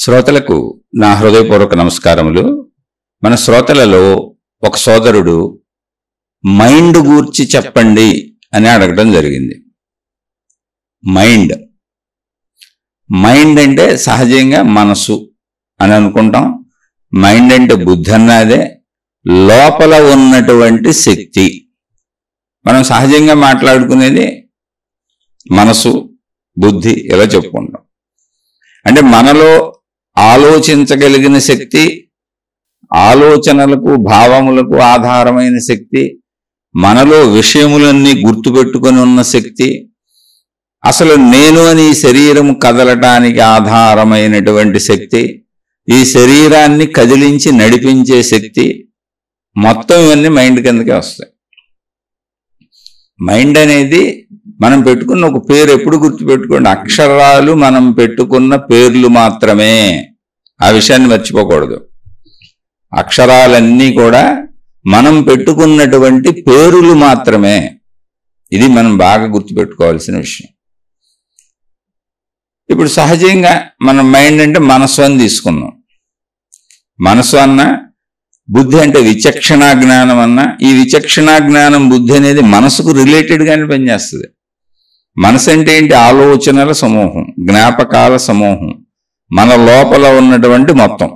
శ్రోతలకు నా హృదయపూర్వక నమస్కారములు. మన శ్రోతలలో ఒక సోదరుడు మైండ్ గూర్చి చెప్పండి అని అడగడం జరిగింది. మైండ్ అంటే సహజంగా మనసు అని అనుకుంటాం. మైండ్ అంటే బుద్ధి అన్నదే, లోపల ఉన్నటువంటి శక్తి. మనం సహజంగా మాట్లాడుకునేది మనసు, బుద్ధి ఇలా చెప్పుకుంటాం. అంటే మనలో ఆలోచించగలిగిన శక్తి, ఆలోచనలకు భావములకు ఆధారమైన శక్తి, మనలో విషయములన్నీ గుర్తుపెట్టుకొని ఉన్న శక్తి, అసలు నేను అని ఈ శరీరం కదలటానికి ఆధారమైనటువంటి శక్తి, ఈ శరీరాన్ని కదిలించి నడిపించే శక్తి, మొత్తం ఇవన్నీ మైండ్ కిందకే వస్తాయి. మైండ్ అనేది మనం పెట్టుకున్న ఒక పేరు. ఎప్పుడు గుర్తుపెట్టుకోండి, అక్షరాలు మనం పెట్టుకున్న పేర్లు మాత్రమే. ఆ విషయాన్ని మర్చిపోకూడదు. అక్షరాలన్నీ కూడా మనం పెట్టుకున్నటువంటి పేరులు మాత్రమే. ఇది మనం బాగా గుర్తుపెట్టుకోవాల్సిన విషయం. ఇప్పుడు సహజంగా మనం మైండ్ అంటే మనసు అని తీసుకున్నాం. మనసు అన్న, బుద్ధి అంటే విచక్షణా జ్ఞానం అన్న, ఈ విచక్షణా జ్ఞానం బుద్ధి అనేది మనసుకు రిలేటెడ్గానే పనిచేస్తుంది. మనసు అంటే ఏంటి? ఆలోచనల సమూహం, జ్ఞాపకాల సమూహం, మన లోపల ఉన్నటువంటి మొత్తం,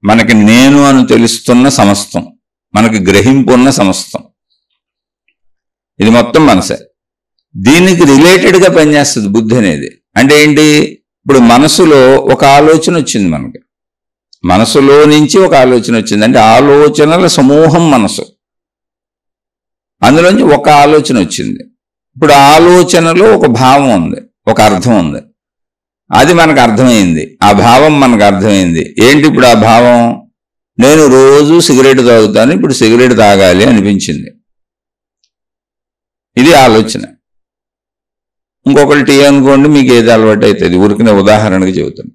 మనకి నేను అని తెలుస్తున్న సమస్తం, మనకి గ్రహింపు ఉన్న సమస్తం, ఇది మొత్తం మనసే. దీనికి రిలేటెడ్గా పనిచేస్తుంది బుద్ధి అనేది. అంటే ఏంటి? ఇప్పుడు మనసులో ఒక ఆలోచన వచ్చింది, మనకి మనసులో నుంచి ఒక ఆలోచన వచ్చింది. అంటే ఆలోచనల సమూహం మనసు, అందులోంచి ఒక ఆలోచన వచ్చింది. ఇప్పుడు ఆలోచనలో ఒక భావం ఉంది, ఒక అర్థం ఉంది. అది మనకు అర్థమైంది, ఆ భావం మనకు అర్థమైంది. ఏంటి ఇప్పుడు ఆ భావం? నేను రోజు సిగరెట్ తాగుతాను, ఇప్పుడు సిగరెట్ తాగాలి అనిపించింది. ఇది ఆలోచన. ఇంకొకటి టీ అనుకోండి, మీకు ఏది అలవాటు అవుతుంది. ఊరికినే ఉదాహరణకు చెబుతాను.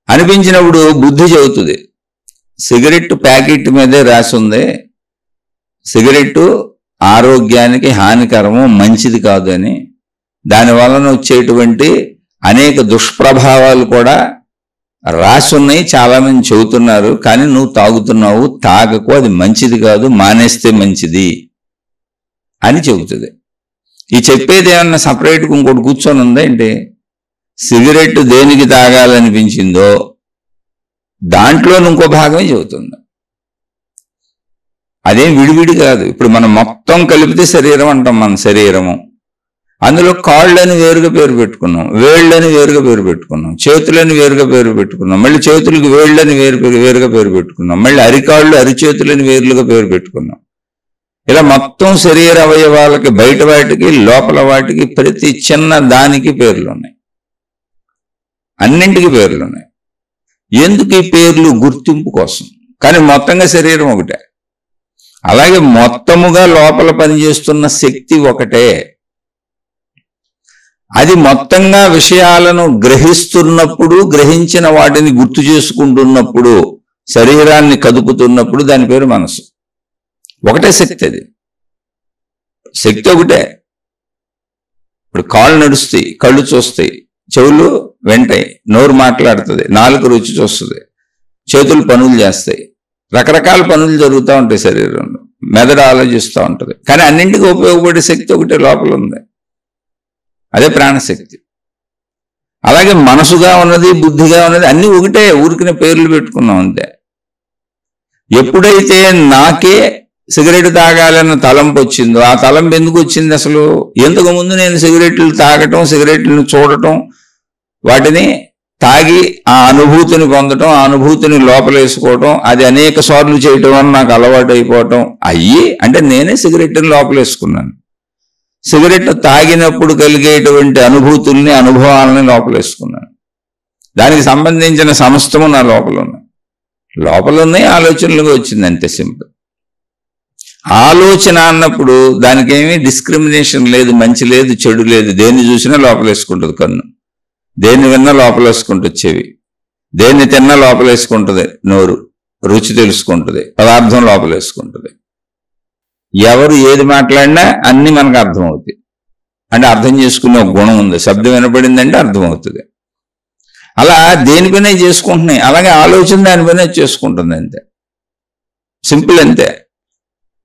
అనిపించినప్పుడు బుద్ధి చెబుతుంది, సిగరెట్ ప్యాకెట్ మీదే రాసి ఉంది, సిగరెట్ ఆరోగ్యానికి హానికరము, మంచిది కాదు అని. దానివలన వచ్చేటువంటి అనేక దుష్ప్రభావాలు కూడా రాసి ఉన్నాయి, చాలామంది చెబుతున్నారు. కానీ నువ్వు తాగుతున్నావు, తాగకు, అది మంచిది కాదు, మానేస్తే మంచిది అని చెబుతుంది. ఈ చెప్పేది ఏమన్నా సపరేట్గా ఇంకోటి కూర్చొని ఉందా ఏంటి? సిగరెట్ దేనికి తాగాలనిపించిందో దాంట్లో ఇంకో భాగమే చెబుతుంది. అదేం విడివిడి కాదు. ఇప్పుడు మనం మొత్తం కలిపితే శరీరం అంటాం. మన శరీరము, అందులో కాళ్ళని వేరుగా పేరు పెట్టుకున్నాం, వేళ్ళని వేరుగా పేరు పెట్టుకున్నాం, చేతులని వేరుగా పేరు పెట్టుకున్నాం, మళ్ళీ చేతులకు వేళ్ళని వేరుగా పేరు పెట్టుకున్నాం, మళ్ళీ అరికాళ్ళు అరిచేతులని వేరులుగా పేరు పెట్టుకున్నాం. ఇలా మొత్తం శరీర అవయవాలకి, బయట వాటికి, లోపల వాటికి, ప్రతి చిన్న దానికి పేర్లు ఉన్నాయి, అన్నింటికి పేర్లు ఉన్నాయి. ఎందుకు ఈ పేర్లు? గుర్తింపు కోసం. కానీ మొత్తంగా శరీరం ఒకటే. అలాగే మొత్తముగా లోపల పనిచేస్తున్న శక్తి ఒకటే. అది మొత్తంగా విషయాలను గ్రహిస్తున్నప్పుడు, గ్రహించిన వాటిని గుర్తు చేసుకుంటున్నప్పుడు, శరీరాన్ని కదుపుతున్నప్పుడు దాని పేరు మనసు. ఒకటే శక్తి. అది శక్తి ఒకటే. ఇప్పుడు కాళ్ళు నడుస్తాయి, కళ్ళు చూస్తాయి, చెవులు వెంటాయి, నోరు మాట్లాడుతుంది, నాలుక రుచి చూస్తుంది, చేతులు పనులు చేస్తాయి, రకరకాల పనులు జరుగుతూ ఉంటాయి శరీరంలో, మెదడు ఆలోచిస్తూ ఉంటుంది. కానీ అన్నింటికి ఉపయోగపడే శక్తి ఒకటే లోపల ఉంది, అదే ప్రాణశక్తి. అలాగే మనసుగా ఉన్నది, బుద్ధిగా ఉన్నది అన్నీ ఒకటే. ఊరికిన పేర్లు పెట్టుకున్నాం అంతే. ఎప్పుడైతే నాకే సిగరెట్ తాగాలన్న తలంపు వచ్చిందో, ఆ తలంపు ఎందుకు వచ్చింది అసలు? ఎందుకు ముందు నేను సిగరెట్లు తాగటం, సిగరెట్లను చూడటం, వాటిని తాగి ఆ అనుభూతిని పొందటం, ఆ అనుభూతిని లోపలేసుకోవటం, అది అనేక సార్లు చేయటం వల్ల నాకు అలవాటు అయిపోవటం అయ్యి, అంటే నేనే సిగరెట్ని లోపలేసుకున్నాను. సిగరెట్ తాగినప్పుడు కలిగేటువంటి అనుభూతుల్ని, అనుభవాలని లోపలేసుకున్నాను. దానికి సంబంధించిన సమస్తము నా లోపల ఉన్నాయి. ఆలోచనలుగా వచ్చింది, అంతే సింపుల్. ఆలోచన అన్నప్పుడు దానికేమీ డిస్క్రిమినేషన్ లేదు, మంచి లేదు, చెడు లేదు. దేన్ని చూసినా లోపలేసుకుంటుంది కన్ను, దేన్ని విన్నా లోపలేసుకుంటుంది చెవి, దేన్ని తిన్నా లోపలేసుకుంటుంది నోరు, రుచి తెలుసుకుంటుంది, పదార్థం లోపలేసుకుంటుంది. ఎవరు ఏది మాట్లాడినా అన్ని మనకు అర్థమవుతాయి. అంటే అర్థం చేసుకునే ఒక గుణం ఉంది. శబ్దం వినపడిందంటే అర్థమవుతుంది. అలా దేనిపైనే చేసుకుంటున్నాయి. అలాగే ఆలోచన దానిపైనే చేసుకుంటుంది, అంతే. సింపుల్, అంతే.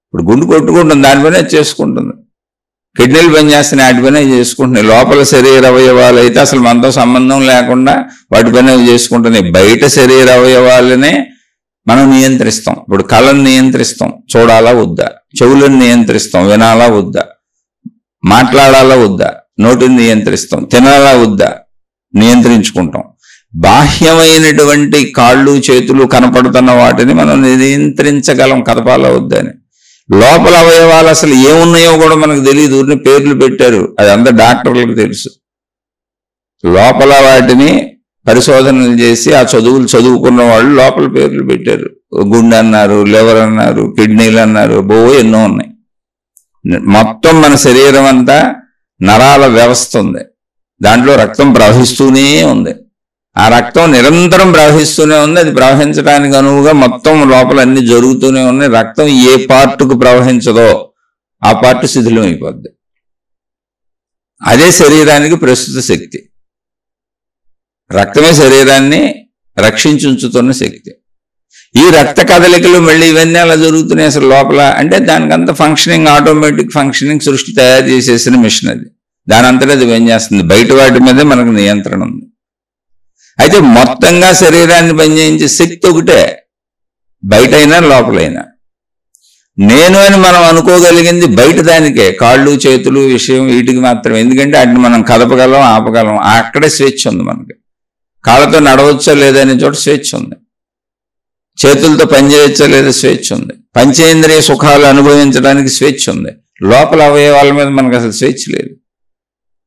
ఇప్పుడు గుండు కొట్టుకుంటుంది, దానిపైనే చేసుకుంటుంది. కిడ్నీలు పనిచేస్తున్నాయి, వాటిపైనే చేసుకుంటున్నాయి. లోపల శరీర అవయవాలు అయితే అసలు మనతో సంబంధం లేకుండా వాటిపైనే చేసుకుంటున్నాయి. బయట శరీర అవయవాలనే మనం నియంత్రిస్తాం. ఇప్పుడు కళ్ళను నియంత్రిస్తాం, చూడాలా వద్దా. చెవులను నియంత్రిస్తాం, వినాలా వద్దా. మాట్లాడాలా వద్దా, నోటిని నియంత్రిస్తాం. తినాలా వద్దా, నియంత్రించుకుంటాం. బాహ్యమైనటువంటి కాళ్ళు చేతులు కనపడుతున్న వాటిని మనం నియంత్రించగలం, కదపాలా వద్దా అని. లోపల అవయవాలు అసలు ఏమున్నాయో కూడా మనకు తెలియదు, ఊరిని పేర్లు పెట్టారు, అది అంతా డాక్టర్లకు తెలుసు. లోపల వాటిని పరిశోధనలు చేసి ఆ చదువులు చదువుకున్న వాళ్ళు లోపల పేర్లు పెట్టారు. గుండె అన్నారు, లివర్ అన్నారు, కిడ్నీలు అన్నారు, ఎన్నో ఉన్నాయి. మొత్తం మన శరీరం అంతా నరాల వ్యవస్థ ఉంది, దాంట్లో రక్తం ప్రవహిస్తూనే ఉంది. ఆ రక్తం నిరంతరం ప్రవహిస్తూనే ఉంది. అది ప్రవహించడానికి అనువుగా మొత్తం లోపల అన్ని జరుగుతూనే ఉన్నాయి. రక్తం ఏ పార్టుకు ప్రవహించదో ఆ పార్టు శిథిలం అయిపోద్ది. అదే శరీరానికి ప్రస్తుత శక్తి. రక్తమే శరీరాన్ని రక్షించి ఉంచుతున్న శక్తి. ఈ రక్త కదలికలు మళ్ళీ ఇవన్నీ అలా జరుగుతున్నాయి అసలు లోపల. అంటే దానికంత ఫంక్షనింగ్, ఆటోమేటిక్ ఫంక్షనింగ్ సృష్టి తయారు చేసేసిన మిషన్ అది. దాని అంతటా అది పనిచేస్తుంది. బయట వాటి మీదే మనకు నియంత్రణ ఉంది. అయితే మొత్తంగా శరీరాన్ని పనిచేయించే శక్తి ఒకటే, బయటైనా లోపలైనా. నేను అని మనం అనుకోగలిగింది బయట దానికే, కాళ్ళు చేతులు విషయం వీటికి మాత్రమే. ఎందుకంటే వాటిని మనం కదపగలం, ఆపగలం. అక్కడే స్వేచ్ఛ ఉంది మనకి. కాళ్ళతో నడవచ్చా లేదనే చోట స్వేచ్ఛ ఉంది. చేతులతో పనిచేయచ్చా లేదా స్వేచ్ఛ ఉంది. పంచేంద్రియ సుఖాలు అనుభవించడానికి స్వేచ్ఛ ఉంది. లోపల అవయవాల మీద మనకు అసలు స్వేచ్ఛ లేదు.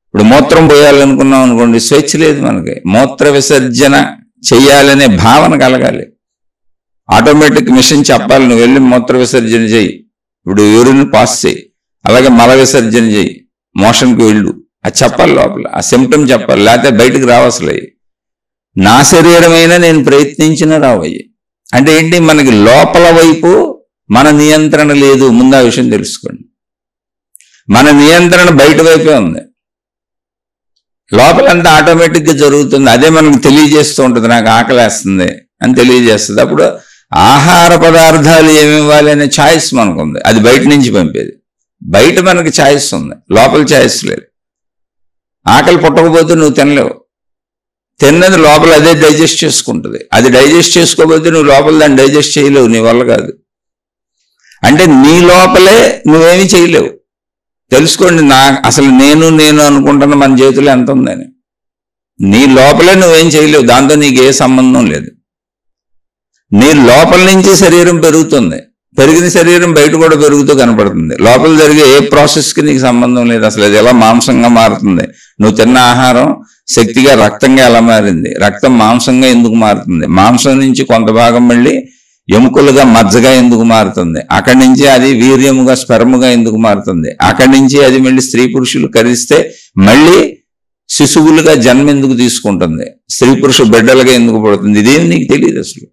ఇప్పుడు మూత్రం పోయాలనుకున్నాం అనుకోండి, స్వేచ్ఛ లేదు మనకి. మూత్ర విసర్జన చెయ్యాలనే భావన కలగాలి. ఆటోమేటిక్ మిషన్ చెప్పాలి, నువ్వు వెళ్ళి మూత్ర విసర్జన చెయ్యి, ఇప్పుడు యూరిన్ పాస్ చేయి, అలాగే మల విసర్జన చెయ్యి, మోషన్కి వెళ్ళు, అది చెప్పాలి లోపల. ఆ సిమ్టమ్ చెప్పాలి, లేకపోతే బయటకు రావసలే. నా శరీరమైనా నేను ప్రయత్నించిన రావయ్యి. అంటే ఏంటి, మనకి లోపల వైపు మన నియంత్రణ లేదు. ముందు ఆ విషయం తెలుసుకోండి. మన నియంత్రణ బయట వైపే ఉంది. లోపలంతా ఆటోమేటిక్గా జరుగుతుంది. అదే మనకు తెలియజేస్తూ ఉంటుంది, నాకు ఆకలేస్తుంది అని తెలియజేస్తుంది. అప్పుడు ఆహార పదార్థాలు ఏమి ఇవ్వాలి అనే ఛాయిస్ మనకు ఉంది. అది బయట నుంచి పంపేది. బయట మనకి ఛాయిస్ ఉంది, లోపల ఛాయిస్ లేదు. ఆకలి పుట్టకపోతే నువ్వు తినలేవు. తిన్నది లోపల అదే డైజెస్ట్ చేసుకుంటుంది. అది డైజెస్ట్ చేసుకోకపోతే నువ్వు లోపల దాన్ని డైజెస్ట్ చేయలేవు, నీ వల్ల కాదు. అంటే నీ లోపలే నువ్వేమీ చేయలేవు. తెలుసుకోండి, అసలు నేను అనుకుంటున్న మన చేతిలో ఎంత ఉందని. నీ లోపలే నువ్వేం చేయలేవు, దాంతో నీకు ఏ సంబంధం లేదు. నీ లోపల నుంచి శరీరం పెరుగుతుంది, పెరిగిన శరీరం బయట కూడా పెరుగుతూ కనపడుతుంది. లోపల జరిగే ఏ ప్రాసెస్కి నీకు సంబంధం లేదు. అసలు అది ఎలా మాంసంగా మారుతుంది, నువ్వు తిన్న ఆహారం శక్తిగా రక్తంగా ఎలా మారింది, రక్తం మాంసంగా ఎందుకు మారుతుంది, మాంసం నుంచి కొంత భాగం మళ్ళీ ఎముకలుగా మజ్జగా ఎందుకు మారుతుంది, అక్కడి నుంచి అది వీర్యముగా స్పెర్ముగా ఎందుకు మారుతుంది, అక్కడి నుంచి అది మళ్ళీ స్త్రీ పురుషులు కలిస్తే మళ్ళీ శిశువులుగా జన్మ ఎందుకు తీసుకుంటుంది, స్త్రీ పురుష బిడ్డలుగా ఎందుకు పడుతుంది, ఇదేమి నీకు తెలియదు. అసలు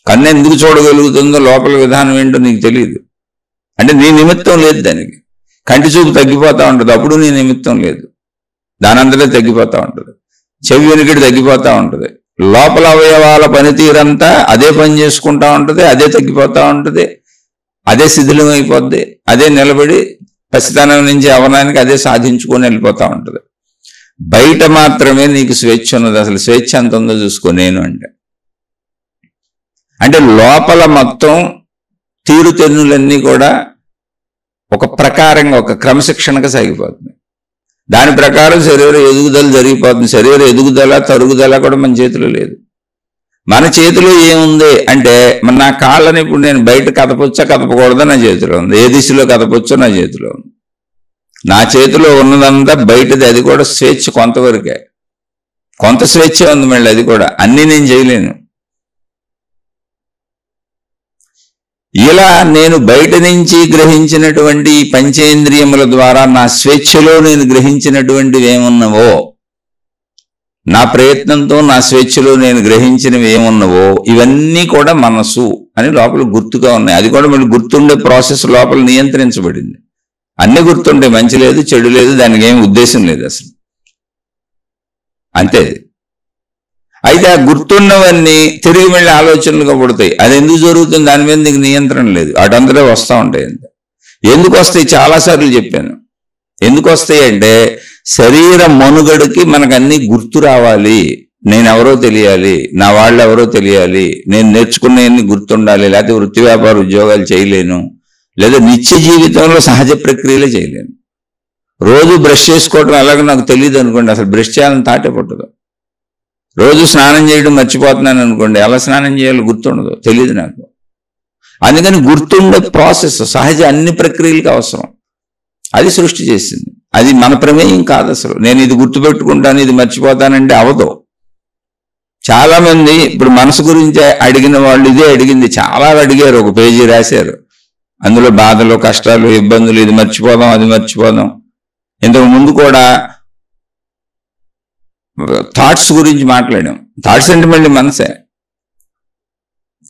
కన్ను ఎందుకు చూడగలుగుతుందో, లోపల విధానం ఏంటో నీకు తెలియదు. అంటే నీ నిమిత్తం లేదు దానికి. కంటి చూపు తగ్గిపోతూ ఉంటుంది, అప్పుడు నీ నిమిత్తం లేదు, దానంతటే తగ్గిపోతూ ఉంటుంది. చెవి వెనుకటి తగ్గిపోతూ ఉంటుంది. లోపల అవయవాల పనితీరంతా అదే పని చేసుకుంటా ఉంటుంది, అదే తగ్గిపోతూ ఉంటుంది, అదే శిథిలం అయిపోద్ది, అదే నిలబడి పసితనం నుంచి అవనానికి అదే సాధించుకొని వెళ్ళిపోతూ ఉంటుంది. బయట మాత్రమే నీకు స్వేచ్ఛ ఉన్నది. అసలు స్వేచ్ఛ ఎంత ఉందో చూసుకో. నేను అంటే లోపల మొత్తం తీరుతెన్నులన్నీ కూడా ఒక ప్రకారంగా, ఒక క్రమశిక్షణగా సాగిపోతుంది. దాని ప్రకారం శరీర ఎదుగుదల జరిగిపోతుంది. శరీర ఎదుగుదల తరుగుదల కూడా మన చేతిలో లేదు. మన చేతిలో ఏముంది అంటే, నా కాళ్ళని ఇప్పుడు నేను బయట కదపొచ్చా కదపకూడదా నా చేతిలో ఉంది, ఏ దిశలో కదపొచ్చో నా చేతిలో ఉంది. నా చేతిలో ఉన్నదంతా బయటది. అది కూడా స్వేచ్ఛ కొంతవరకే, కొంత స్వేచ్ఛ ఉంది. మళ్ళీ అది కూడా అన్నీ నేను చేయలేను. ఇలా నేను బయట నుంచి గ్రహించినటువంటి పంచేంద్రియముల ద్వారా నా స్వేచ్ఛలో నేను గ్రహించినటువంటివి ఏమున్నవో, నా ప్రయత్నంతో నా స్వేచ్ఛలో నేను గ్రహించినవి ఏమున్నవో ఇవన్నీ కూడా మనసు అని లోపల గుర్తుగా ఉన్నాయి. అది కూడా మళ్ళీ గుర్తుండే ప్రాసెస్ లోపల నియంత్రించబడింది. అన్నీ గుర్తుండే, మంచి లేదు చెడు లేదు, దానికి ఏమి ఉద్దేశం లేదు అసలు, అంతే. అయితే ఆ గుర్తున్నవన్నీ తిరిగి మళ్ళీ ఆలోచనలుగా పుడతాయి. అది ఎందుకు జరుగుతుంది? దాని మీద నీకు నియంత్రణ లేదు, అటంతటే వస్తూ ఉంటాయి. ఎందుకు వస్తాయి? చాలాసార్లు చెప్పాను. ఎందుకు వస్తాయి అంటే శరీర మనుగడకి మనకు అన్ని గుర్తు రావాలి. నేనెవరో తెలియాలి, నా వాళ్ళు ఎవరో తెలియాలి, నేను నేర్చుకునేవన్నీ గుర్తుండాలి, లేకపోతే వృత్తి వ్యాపార ఉద్యోగాలు చేయలేను, లేదా నిత్య జీవితంలో సహజ ప్రక్రియలే చేయలేను. రోజు బ్రష్ చేసుకోవడం ఎలాగో నాకు తెలియదు అనుకోండి, అసలు బ్రష్ చేయాలని తాటే పట్టదు. రోజు స్నానం చేయడం మర్చిపోతున్నాను అనుకోండి, ఎలా స్నానం చేయాలో గుర్తుండదు, తెలియదు నాకు. అందుకని గుర్తుండే ప్రాసెస్ సహజ అన్ని ప్రక్రియలకు అవసరం. అది సృష్టి చేసింది, అది మన ప్రమేయం కాదు. అసలు నేను ఇది గుర్తుపెట్టుకుంటాను, ఇది మర్చిపోతానంటే అవదు. చాలా మంది ఇప్పుడు మనసు గురించి అడిగిన వాళ్ళు ఇదే అడిగింది, చాలా అడిగారు, ఒక పేజీ రాశారు. అందులో బాధలు, కష్టాలు, ఇబ్బందులు, ఇది మర్చిపోదాం, అది మర్చిపోదాం. ఇంతకు ముందు కూడా థాట్స్ గురించి మాట్లాడాం. థాట్స్ అంటే మళ్ళీ మనసే.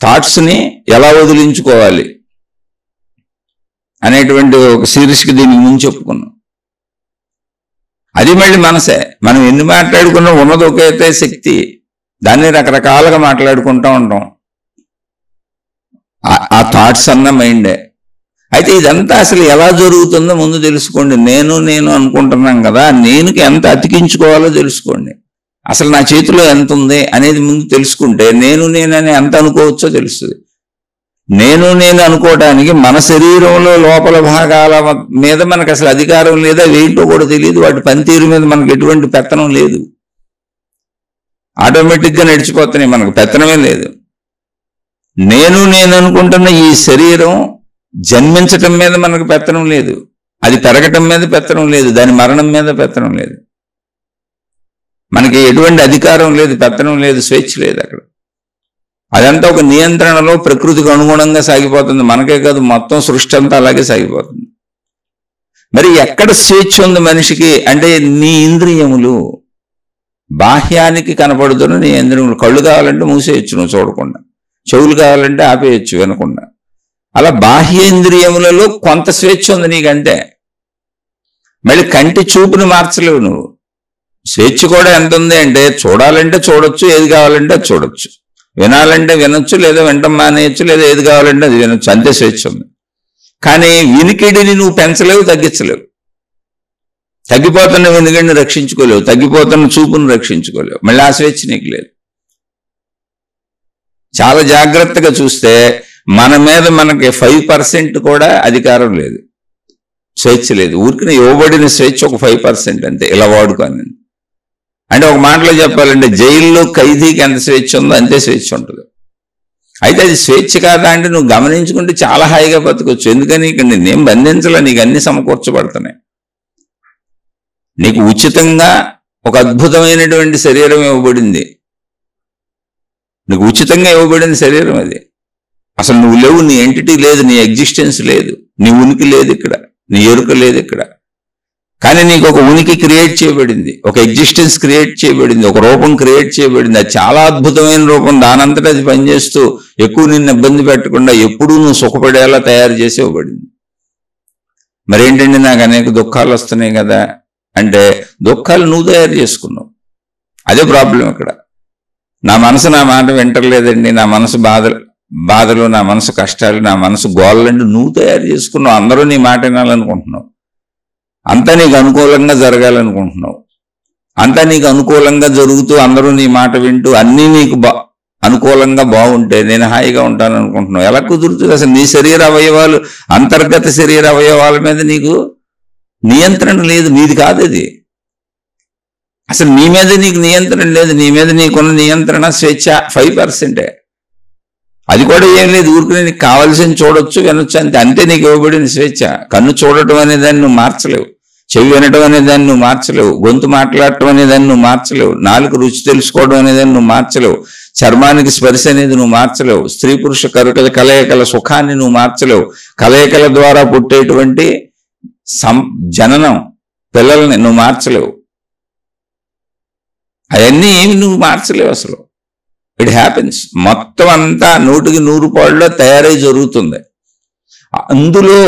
థాట్స్ని ఎలా వదిలించుకోవాలి అనేటువంటి ఒక సిరీస్కి దీనికి ముందు చెప్పుకున్నాం. అది మళ్ళీ మనసే. మనం ఎన్ని మాట్లాడుకున్నా ఉన్నది ఒకే శక్తి, దాన్ని రకరకాలుగా మాట్లాడుకుంటూ ఉంటాం. ఆ థాట్స్ అన్న మైండే. అయితే ఇదంతా అసలు ఎలా జరుగుతుందో ముందు తెలుసుకోండి. నేను అనుకుంటున్నాం కదా, నేనుకి ఎంత అతికించుకోవాలో తెలుసుకోండి. అసలు నా చేతిలో ఎంత ఉంది అనేది ముందు తెలుసుకుంటే నేనని ఎంత అనుకోవచ్చో తెలుస్తుంది. నేను అనుకోవడానికి మన శరీరంలో లోపల భాగాల మీద మనకు అసలు అధికారం లేదా, వేయింటో కూడా తెలియదు, వాటి పనితీరు మీద మనకు ఎటువంటి పెత్తనం లేదు. ఆటోమేటిక్గా నడిచిపోతున్నాయి, మనకు పెత్తనమే లేదు. నేను అనుకుంటున్న ఈ శరీరం జన్మించటం మీద మనకు పెత్తనం లేదు, అది పెరగటం మీద పెత్తనం లేదు, దాని మరణం మీద పెత్తనం లేదు. మనకి ఎటువంటి అధికారం లేదు, పెత్తనం లేదు, స్వేచ్ఛ లేదు అక్కడ. అదంతా ఒక నియంత్రణలో ప్రకృతికి అనుగుణంగా సాగిపోతుంది. మనకే కాదు, మొత్తం సృష్టి అంతా అలాగే సాగిపోతుంది. మరి ఎక్కడ స్వేచ్ఛ ఉంది మనిషికి అంటే నీ ఇంద్రియములు, బాహ్యానికి కనపడుతున్న నీ ఇంద్రియములు. కళ్ళు కావాలంటే మూసేయచ్చు నువ్వు చూడకుండా, చెవులు కావాలంటే ఆపేయచ్చు వినకుండా. అలా బాహ్యేంద్రియములలో కొంత స్వేచ్ఛ ఉంది నీకంతే. మళ్ళీ కంటి చూపుని మార్చలేవు నువ్వు. స్వేచ్ఛ కూడా ఎంత ఉంది అంటే చూడాలంటే చూడొచ్చు, ఏది కావాలంటే అది చూడొచ్చు, వినాలంటే వినొచ్చు, లేదా వినటం మానేయచ్చు, లేదా ఏది కావాలంటే అది వినొచ్చు, అంతే స్వేచ్ఛ ఉంది. కానీ వినికిడిని నువ్వు పెంచలేవు, తగ్గించలేవు. తగ్గిపోతున్న వినికిడిని రక్షించుకోలేవు, తగ్గిపోతున్న చూపును రక్షించుకోలేవు. మళ్ళీ ఆ స్వేచ్ఛ నీకు లేదు. చాలా జాగ్రత్తగా చూస్తే మన మీద మనకి 5% కూడా అధికారం లేదు, స్వేచ్ఛ లేదు. ఊరికి ఇవ్వబడిన స్వేచ్ఛ ఒక 5% అంతే. ఇలా వాడుకోని అంటే ఒక మాటలో చెప్పాలంటే జైల్లో ఖైదీకి ఎంత స్వేచ్ఛ ఉందో అంతే స్వేచ్ఛ ఉంటుంది. అయితే అది స్వేచ్ఛ కాదా అంటే నువ్వు గమనించుకుంటే చాలా హాయిగా బతకొచ్చు. ఎందుకని ఇక్కడ నేనేం బంధించలే, నీకు అన్ని సమకూర్చబడుతున్నాయి. నీకు ఉచితంగా ఒక అద్భుతమైనటువంటి శరీరం ఇవ్వబడింది, నీకు ఉచితంగా ఇవ్వబడిన శరీరం అది. అసలు నువ్వు లేవు, నీ ఎంటిటీ లేదు, నీ ఎగ్జిస్టెన్స్ లేదు, నీ ఉనికి లేదు ఇక్కడ, నీ ఎరుక లేదు ఇక్కడ. కానీ నీకు ఒక ఉనికి క్రియేట్ చేయబడింది, ఒక ఎగ్జిస్టెన్స్ క్రియేట్ చేయబడింది, ఒక రూపం క్రియేట్ చేయబడింది. అది చాలా అద్భుతమైన రూపం, దానంతటా అది పనిచేస్తూ ఎక్కువ నిన్ను ఇబ్బంది పెట్టకుండా ఎప్పుడూ నువ్వు సుఖపడేలా తయారు చేసి ఇవ్వబడింది. మరేంటండి నాకు అనేక దుఃఖాలు వస్తున్నాయి కదా అంటే దుఃఖాలు నువ్వు తయారు చేసుకున్నావు. అదే ప్రాబ్లం ఇక్కడ. నా మనసు నా మాట వింటలేదండి, నా మనసు బాధలు, నా మనసు కష్టాలు, నా మనసు గోళ్ళండి నువ్వు తయారు చేసుకున్నావు. అందరూ నీ మాట వినాలనుకుంటున్నావు, అంతా నీకు అనుకూలంగా జరగాలనుకుంటున్నావు, అంతా నీకు అనుకూలంగా జరుగుతూ అందరూ నీ మాట వింటూ అన్నీ నీకు అనుకూలంగా బాగుంటే నేను హాయిగా ఉంటాను అనుకుంటున్నావు. ఎలా కుదురుతుంది? అసలు నీ శరీర అవయవాలు, అంతర్గత శరీర అవయవాల మీద నీకు నియంత్రణ లేదు, నీది కాదు అది. అసలు నీ మీద నీకు నియంత్రణ లేదు, నీ మీద నీకున్న నియంత్రణ స్వేచ్ఛ 5%. అది కూడా ఏం లేదు, ఊరికి నీకు కావాల్సింది చూడొచ్చు, వినొచ్చు, అంతే నీకు ఇవ్వబడిన స్వేచ్ఛ. కన్ను చూడటం అనే దాన్ని నువ్వు మార్చలేవు, చెవి వినటం అనే దాన్ని నువ్వు మార్చలేవు, గొంతు మాట్లాడటం అనే దాన్ని నువ్వు మార్చలేవు, నాలుక రుచి తెలుసుకోవడం అనేదాన్ని నువ్వు మార్చలేవు, చర్మానికి స్పర్శ అనేది నువ్వు మార్చలేవు, స్త్రీ పురుష కలయికల సుఖాన్ని నువ్వు మార్చలేవు, కలయికల ద్వారా పుట్టేటువంటి జననం పిల్లల్ని నువ్వు మార్చలేవు. అవన్నీ ఏమి నువ్వు మార్చలేవు అసలు. It happens. మొత్తం అంతా 100కి 100 పాళ్ళలో తయారై జరుగుతుంది. అందులో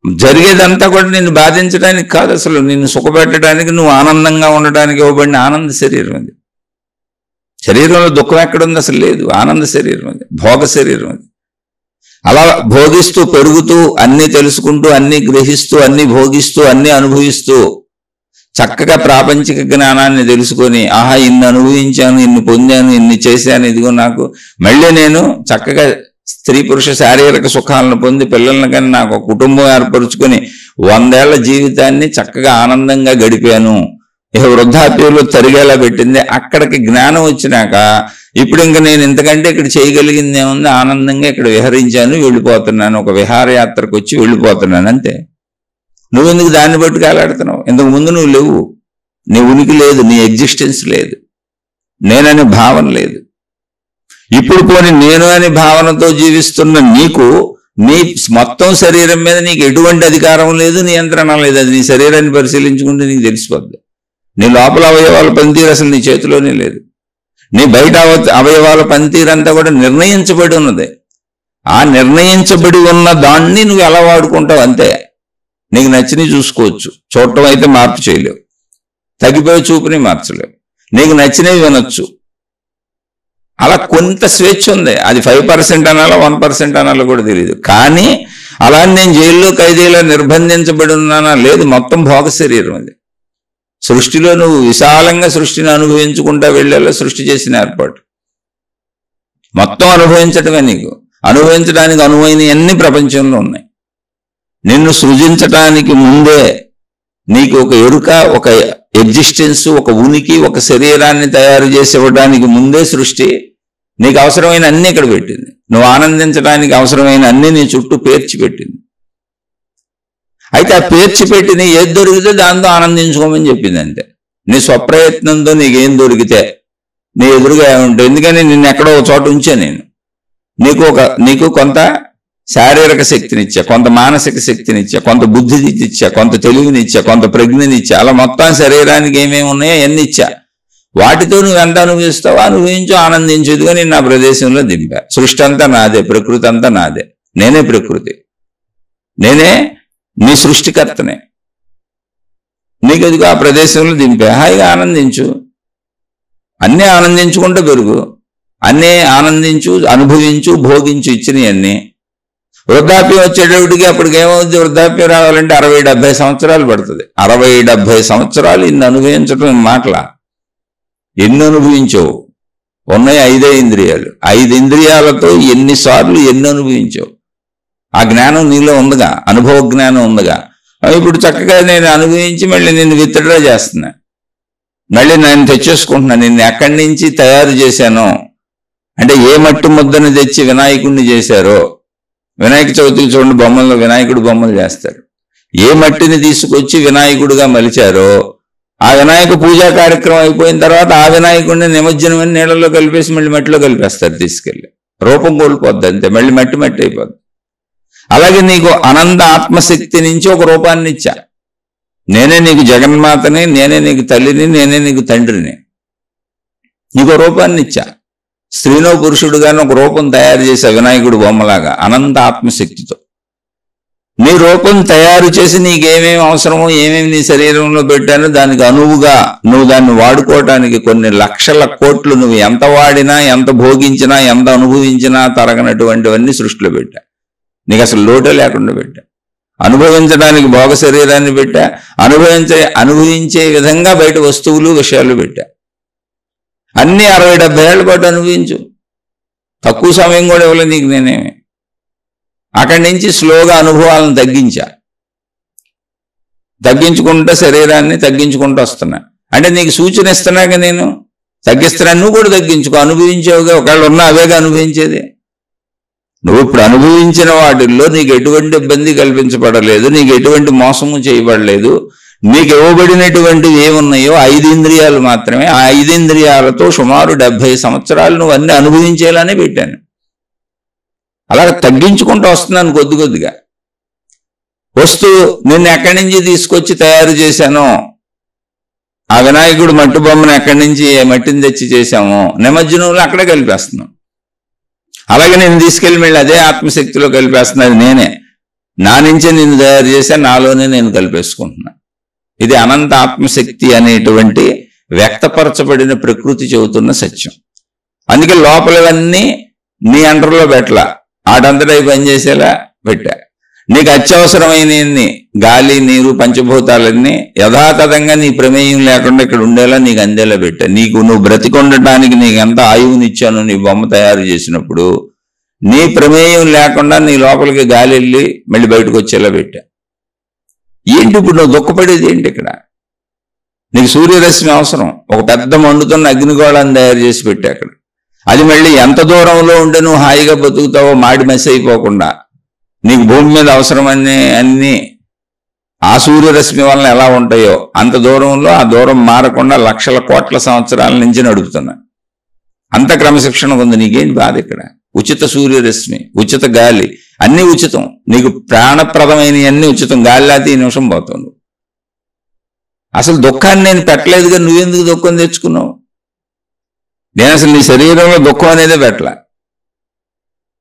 జరిగేదంతా కూడా నిన్ను బాధించడానికి కాదు, అసలు నిన్ను సుఖపెట్టడానికి, నువ్వు ఆనందంగా ఉండడానికి ఇవ్వబడిన ఆనంద శరీరం అది. శరీరంలో దుఃఖం ఎక్కడుంది? అసలు లేదు. ఆనంద శరీరం అది, భోగ శరీరం అది. అలా భోగిస్తూ పెరుగుతూ అన్నీ తెలుసుకుంటూ అన్నీ గ్రహిస్తూ అన్నీ భోగిస్తూ అన్నీ అనుభవిస్తూ చక్కగా ప్రాపంచిక జ్ఞానాన్ని తెలుసుకొని ఆహా ఇన్ని అనుభవించాను, ఇన్ని పొందాను, ఇన్ని చేశాను, ఇదిగో నాకు మళ్ళీ నేను చక్కగా స్త్రీ పురుష శారీరక సుఖాలను పొంది పిల్లలను కానీ నాకు ఒక కుటుంబం ఏర్పరుచుకొని 100 ఏళ్ల జీవితాన్ని చక్కగా ఆనందంగా గడిపాను. ఇక వృద్ధాప్యంలో తరిగేలా పెట్టింది. అక్కడికి జ్ఞానం వచ్చినాక ఇప్పుడు ఇంక నేను ఇంతకంటే ఇక్కడ చేయగలిగింది ఏముంది? ఆనందంగా ఇక్కడ విహరించాను, వెళ్ళిపోతున్నాను, ఒక విహారయాత్రకు వచ్చి వెళ్ళిపోతున్నాను అంతే. నువ్వెందుకు దాన్ని బట్టి కాలాడుతున్నావు? ఇంతకు ముందు నువ్వు లేవు, నీ ఉనికి లేదు, నీ ఎగ్జిస్టెన్స్ లేదు, నేననే భావన లేదు. ఇప్పుడు పోనీ నేను అనే భావనతో జీవిస్తున్న నీకు నీ మొత్తం శరీరం మీద నీకు ఎటువంటి అధికారం లేదు, నియంత్రణ లేదు. అది నీ శరీరాన్ని పరిశీలించుకుంటే నీకు తెలిసిపోద్ది. నీ లోపల అవయవాల పనితీరు అసలు నీ చేతిలోనే లేదు. నీ బయట అవయవాల పనితీరంతా కూడా నిర్ణయించబడి ఉన్నది. ఆ నిర్ణయించబడి ఉన్న దాన్ని నువ్వు ఎలా వాడుకుంటావు అంతే. నీకు నచ్చినవి చూసుకోవచ్చు, చూడటం అయితే మార్పు చేయలేవు, తగ్గిపోయే చూపుని మార్చలేవు, నీకు నచ్చినవి వినొచ్చు. అలా కొంత స్వేచ్ఛ ఉంది. అది 5% అనాలో 1% అనాలో కూడా తెలియదు. కానీ అలా నేను జైల్లో ఖైదీలా నిర్బంధించబడి ఉన్నానా? లేదు. మొత్తం భోగ శరీరం అది. సృష్టిలో నువ్వు విశాలంగా సృష్టిని అనుభవించుకుంటా వెళ్ళేలా సృష్టి చేసిన ఏర్పాటు. మొత్తం అనుభవించటమే. నీకు అనుభవించడానికి అనువైన అన్ని ప్రపంచంలో ఉన్నాయి. నిన్ను సృజించటానికి ముందే నీకు ఒక ఎరుక, ఒక ఎగ్జిస్టెన్స్, ఒక ఉనికి, ఒక శరీరాన్ని తయారు చేసి ఇవ్వడానికి ముందే సృష్టి నీకు అవసరమైన అన్ని ఇక్కడ పెట్టింది. నువ్వు ఆనందించడానికి అవసరమైన అన్ని నీ చుట్టూ పేర్చి పెట్టింది. అయితే ఆ పేర్చి పెట్టిన ఏది దొరికితే దాంతో ఆనందించుకోమని చెప్పింది అంతే. నీ స్వప్రయత్నంతో నీకేం దొరికితే నీ ఎదురుగా ఏముంటావు. ఎందుకని నిన్ను ఎక్కడో ఒక చోట ఉంచా నేను. నీకు కొంత శారీరక శక్తినిచ్చా, కొంత మానసిక శక్తినిచ్చా, కొంత బుద్ధినిచ్చా, కొంత తెలివినిచ్చా, కొంత ప్రజ్ఞనిచ్చా. అలా మొత్తం శరీరానికి ఏమేమి ఉన్నాయో అన్ని ఇచ్చా. వాటితో నువ్వు ఎంత అనుభవిస్తావో అనుభవించు, ఆనందించు. ఇదిగా నేను నా ప్రదేశంలో దింపా. సృష్టి అంతా నాదే, ప్రకృతి అంతా నాదే. నేనే ప్రకృతి, నేనే నీ సృష్టికర్తనే. నీకు ఎదుగు ఆ ప్రదేశంలో దింపా. హాయిగా ఆనందించు, అన్నీ ఆనందించుకుంటూ పెరుగు, అన్నీ ఆనందించు, అనుభవించు, భోగించు. ఇచ్చినవన్నీ వృద్ధాప్యం వచ్చేటప్పటికి అప్పటికి ఏమవుద్ది? వృద్ధాప్యం రావాలంటే 60-70 సంవత్సరాలు పడుతుంది. 60-70 సంవత్సరాలు ఇన్ని అనుభవించడం మాటలా? ఎన్ని అనుభవించావు? ఉన్నాయి 5 ఇంద్రియాలు. 5 ఇంద్రియాలతో ఎన్నిసార్లు ఎన్ని అనుభవించావు? ఆ జ్ఞానం నీలో ఉందిగా, అనుభవ జ్ఞానం ఉందిగా. ఇప్పుడు చక్కగా నేను అనుభవించి మళ్ళీ నిన్ను విత్డ్రా చేస్తున్నా, మళ్ళీ నేను తెచ్చేసుకుంటున్నా. నిన్ను ఎక్కడి నుంచి తయారు చేశానో అంటే ఏ మట్టి ముద్దను తెచ్చి వినాయకుడిని చేశారో, వినాయక చవితికి చూడండి బొమ్మల్లో వినాయకుడు బొమ్మలు చేస్తారు. ఏ మట్టిని తీసుకొచ్చి వినాయకుడిగా మలిచారో ఆ వినాయక పూజా కార్యక్రమం అయిపోయిన తర్వాత ఆ వినాయకుడిని నిమజ్జనం నీళ్ళలో కలిపేసి మళ్ళీ మట్టిలో కలిపేస్తారు తీసుకెళ్ళి. రూపం కోల్పోద్ది అంతే, మళ్ళీ మట్టి మట్టి అయిపోద్ది. అలాగే నీకు అనంత ఆత్మశక్తి నుంచి ఒక రూపాన్ని ఇచ్చా. నేనే నీకు జగన్మాతని, నేనే నీకు తల్లిని, నేనే నీకు తండ్రిని. నీకు రూపాన్ని ఇచ్చా. స్త్రీనో పురుషుడుగానే ఒక రూపం తయారు చేసా వినాయకుడు బొమ్మలాగా అనంత ఆత్మశక్తితో. నీ రూపం తయారు చేసి నీకేమేమి అవసరమో, ఏమేమి నీ శరీరంలో పెట్టానో దానికి అనువుగా నువ్వు దాన్ని వాడుకోవటానికి కొన్ని లక్షల కోట్లు నువ్వు ఎంత వాడినా, ఎంత భోగించినా, ఎంత అనుభవించినా తరగనటువంటివన్నీ సృష్టిలో పెట్టా. నీకు అసలు లోటే లేకుండా పెట్టా. అనుభవించడానికి భోగ శరీరాన్ని పెట్టా. అనుభవించే విధంగా బయట వస్తువులు విషయాలు పెట్టా. అన్నీ 60-70 ఏళ్ల పాటు అనుభవించు. తక్కువ సమయం కూడా ఇవ్వలే నీకు నేనేమి. అక్కడి నుంచి స్లోగా అనుభవాలను తగ్గించుకుంటా శరీరాన్ని తగ్గించుకుంటూ వస్తున్నా. అంటే నీకు సూచన ఇస్తున్నాక నేను తగ్గిస్తున్నా, నువ్వు కూడా తగ్గించుకో. అనుభవించేవుగా, ఒకవేళ ఉన్నా అవేగా అనుభవించేది. నువ్వు ఇప్పుడు అనుభవించిన వాటిల్లో నీకు ఎటువంటి ఇబ్బంది కల్పించబడలేదు, నీకు ఎటువంటి మోసము చేయబడలేదు. నీకు ఇవ్వబడినటువంటివి ఏమున్నాయో 5 ఇంద్రియాలు మాత్రమే. ఆ 5 ఇంద్రియాలతో సుమారు 70 సంవత్సరాలు నువ్వు అన్ని అనుభవించేలానే పెట్టాను. అలాగే తగ్గించుకుంటూ వస్తున్నాను కొద్ది కొద్దిగా. వస్తూ నిన్ను ఎక్కడి నుంచి తీసుకొచ్చి తయారు చేశానో, ఆ వినాయకుడు మట్టి బొమ్మను ఎక్కడి నుంచి మట్టిని తెచ్చి చేశామో నిమజ్జనంలో అక్కడే కలిపేస్తున్నాం. అలాగే నేను తీసుకెళ్ళి మళ్ళీ అదే ఆత్మశక్తిలో కలిపేస్తున్నది నేనే. నా నుంచే నిన్ను తయారు చేశా, నాలోనే నేను కలిపేసుకుంటున్నా. ఇది అనంత ఆత్మశక్తి అనేటువంటి వ్యక్తపరచబడిన ప్రకృతి చెబుతున్న సత్యం. అందుకే లోపలవన్నీ నీ అండర్లో పెట్టలా, ఆటంతటా పనిచేసేలా పెట్టా. నీకు అత్యవసరమైన గాలి, నీరు, పంచభూతాలన్నీ యథాతథంగా నీ ప్రమేయం లేకుండా ఇక్కడ ఉండేలా నీకు అందేలా పెట్టా. నువ్వు బ్రతికొండటానికి నీకు ఎంత ఆయువునిచ్చాను నీ బొమ్మ తయారు చేసినప్పుడు నీ ప్రమేయం లేకుండా నీ లోపలికి గాలి వెళ్ళి మళ్ళీ బయటకు వచ్చేలా పెట్టా. ఏంటి ఇప్పుడు నువ్వు దుఃఖపడేది ఏంటి? ఇక్కడ నీకు సూర్యరశ్మి అవసరం, ఒక పెద్ద మండుతున్న అగ్నిగోళాన్ని తయారు చేసి పెట్టా అక్కడ. అది మళ్ళీ ఎంత దూరంలో ఉంటే నువ్వు హాయిగా బతుకుతావో మాడి మెస్ అయిపోకుండా నీకు భూమి మీద అవసరమని అన్ని ఆ సూర్యరశ్మి వలన ఎలా ఉంటాయో అంత దూరంలో ఆ దూరం మారకుండా లక్షల కోట్ల సంవత్సరాల నుంచి నడుపుతున్నా. అంత క్రమశిక్షణ ఉంది. నీకేంటి బాధ? ఇక్కడ ఉచిత సూర్యరశ్మి, ఉచిత గాలి, అన్నీ ఉచితం. నీకు ప్రాణప్రదమైనవి అన్నీ ఉచితం. గాలి లేకపోతే ఈ నిమిషం పోతావు. అసలు దుఃఖాన్ని నేను పెట్టలేదుగా, నువ్వెందుకు దుఃఖం తెచ్చుకున్నావు? నేను అసలు నీ శరీరంలో దుఃఖం అనేది పెట్టలే.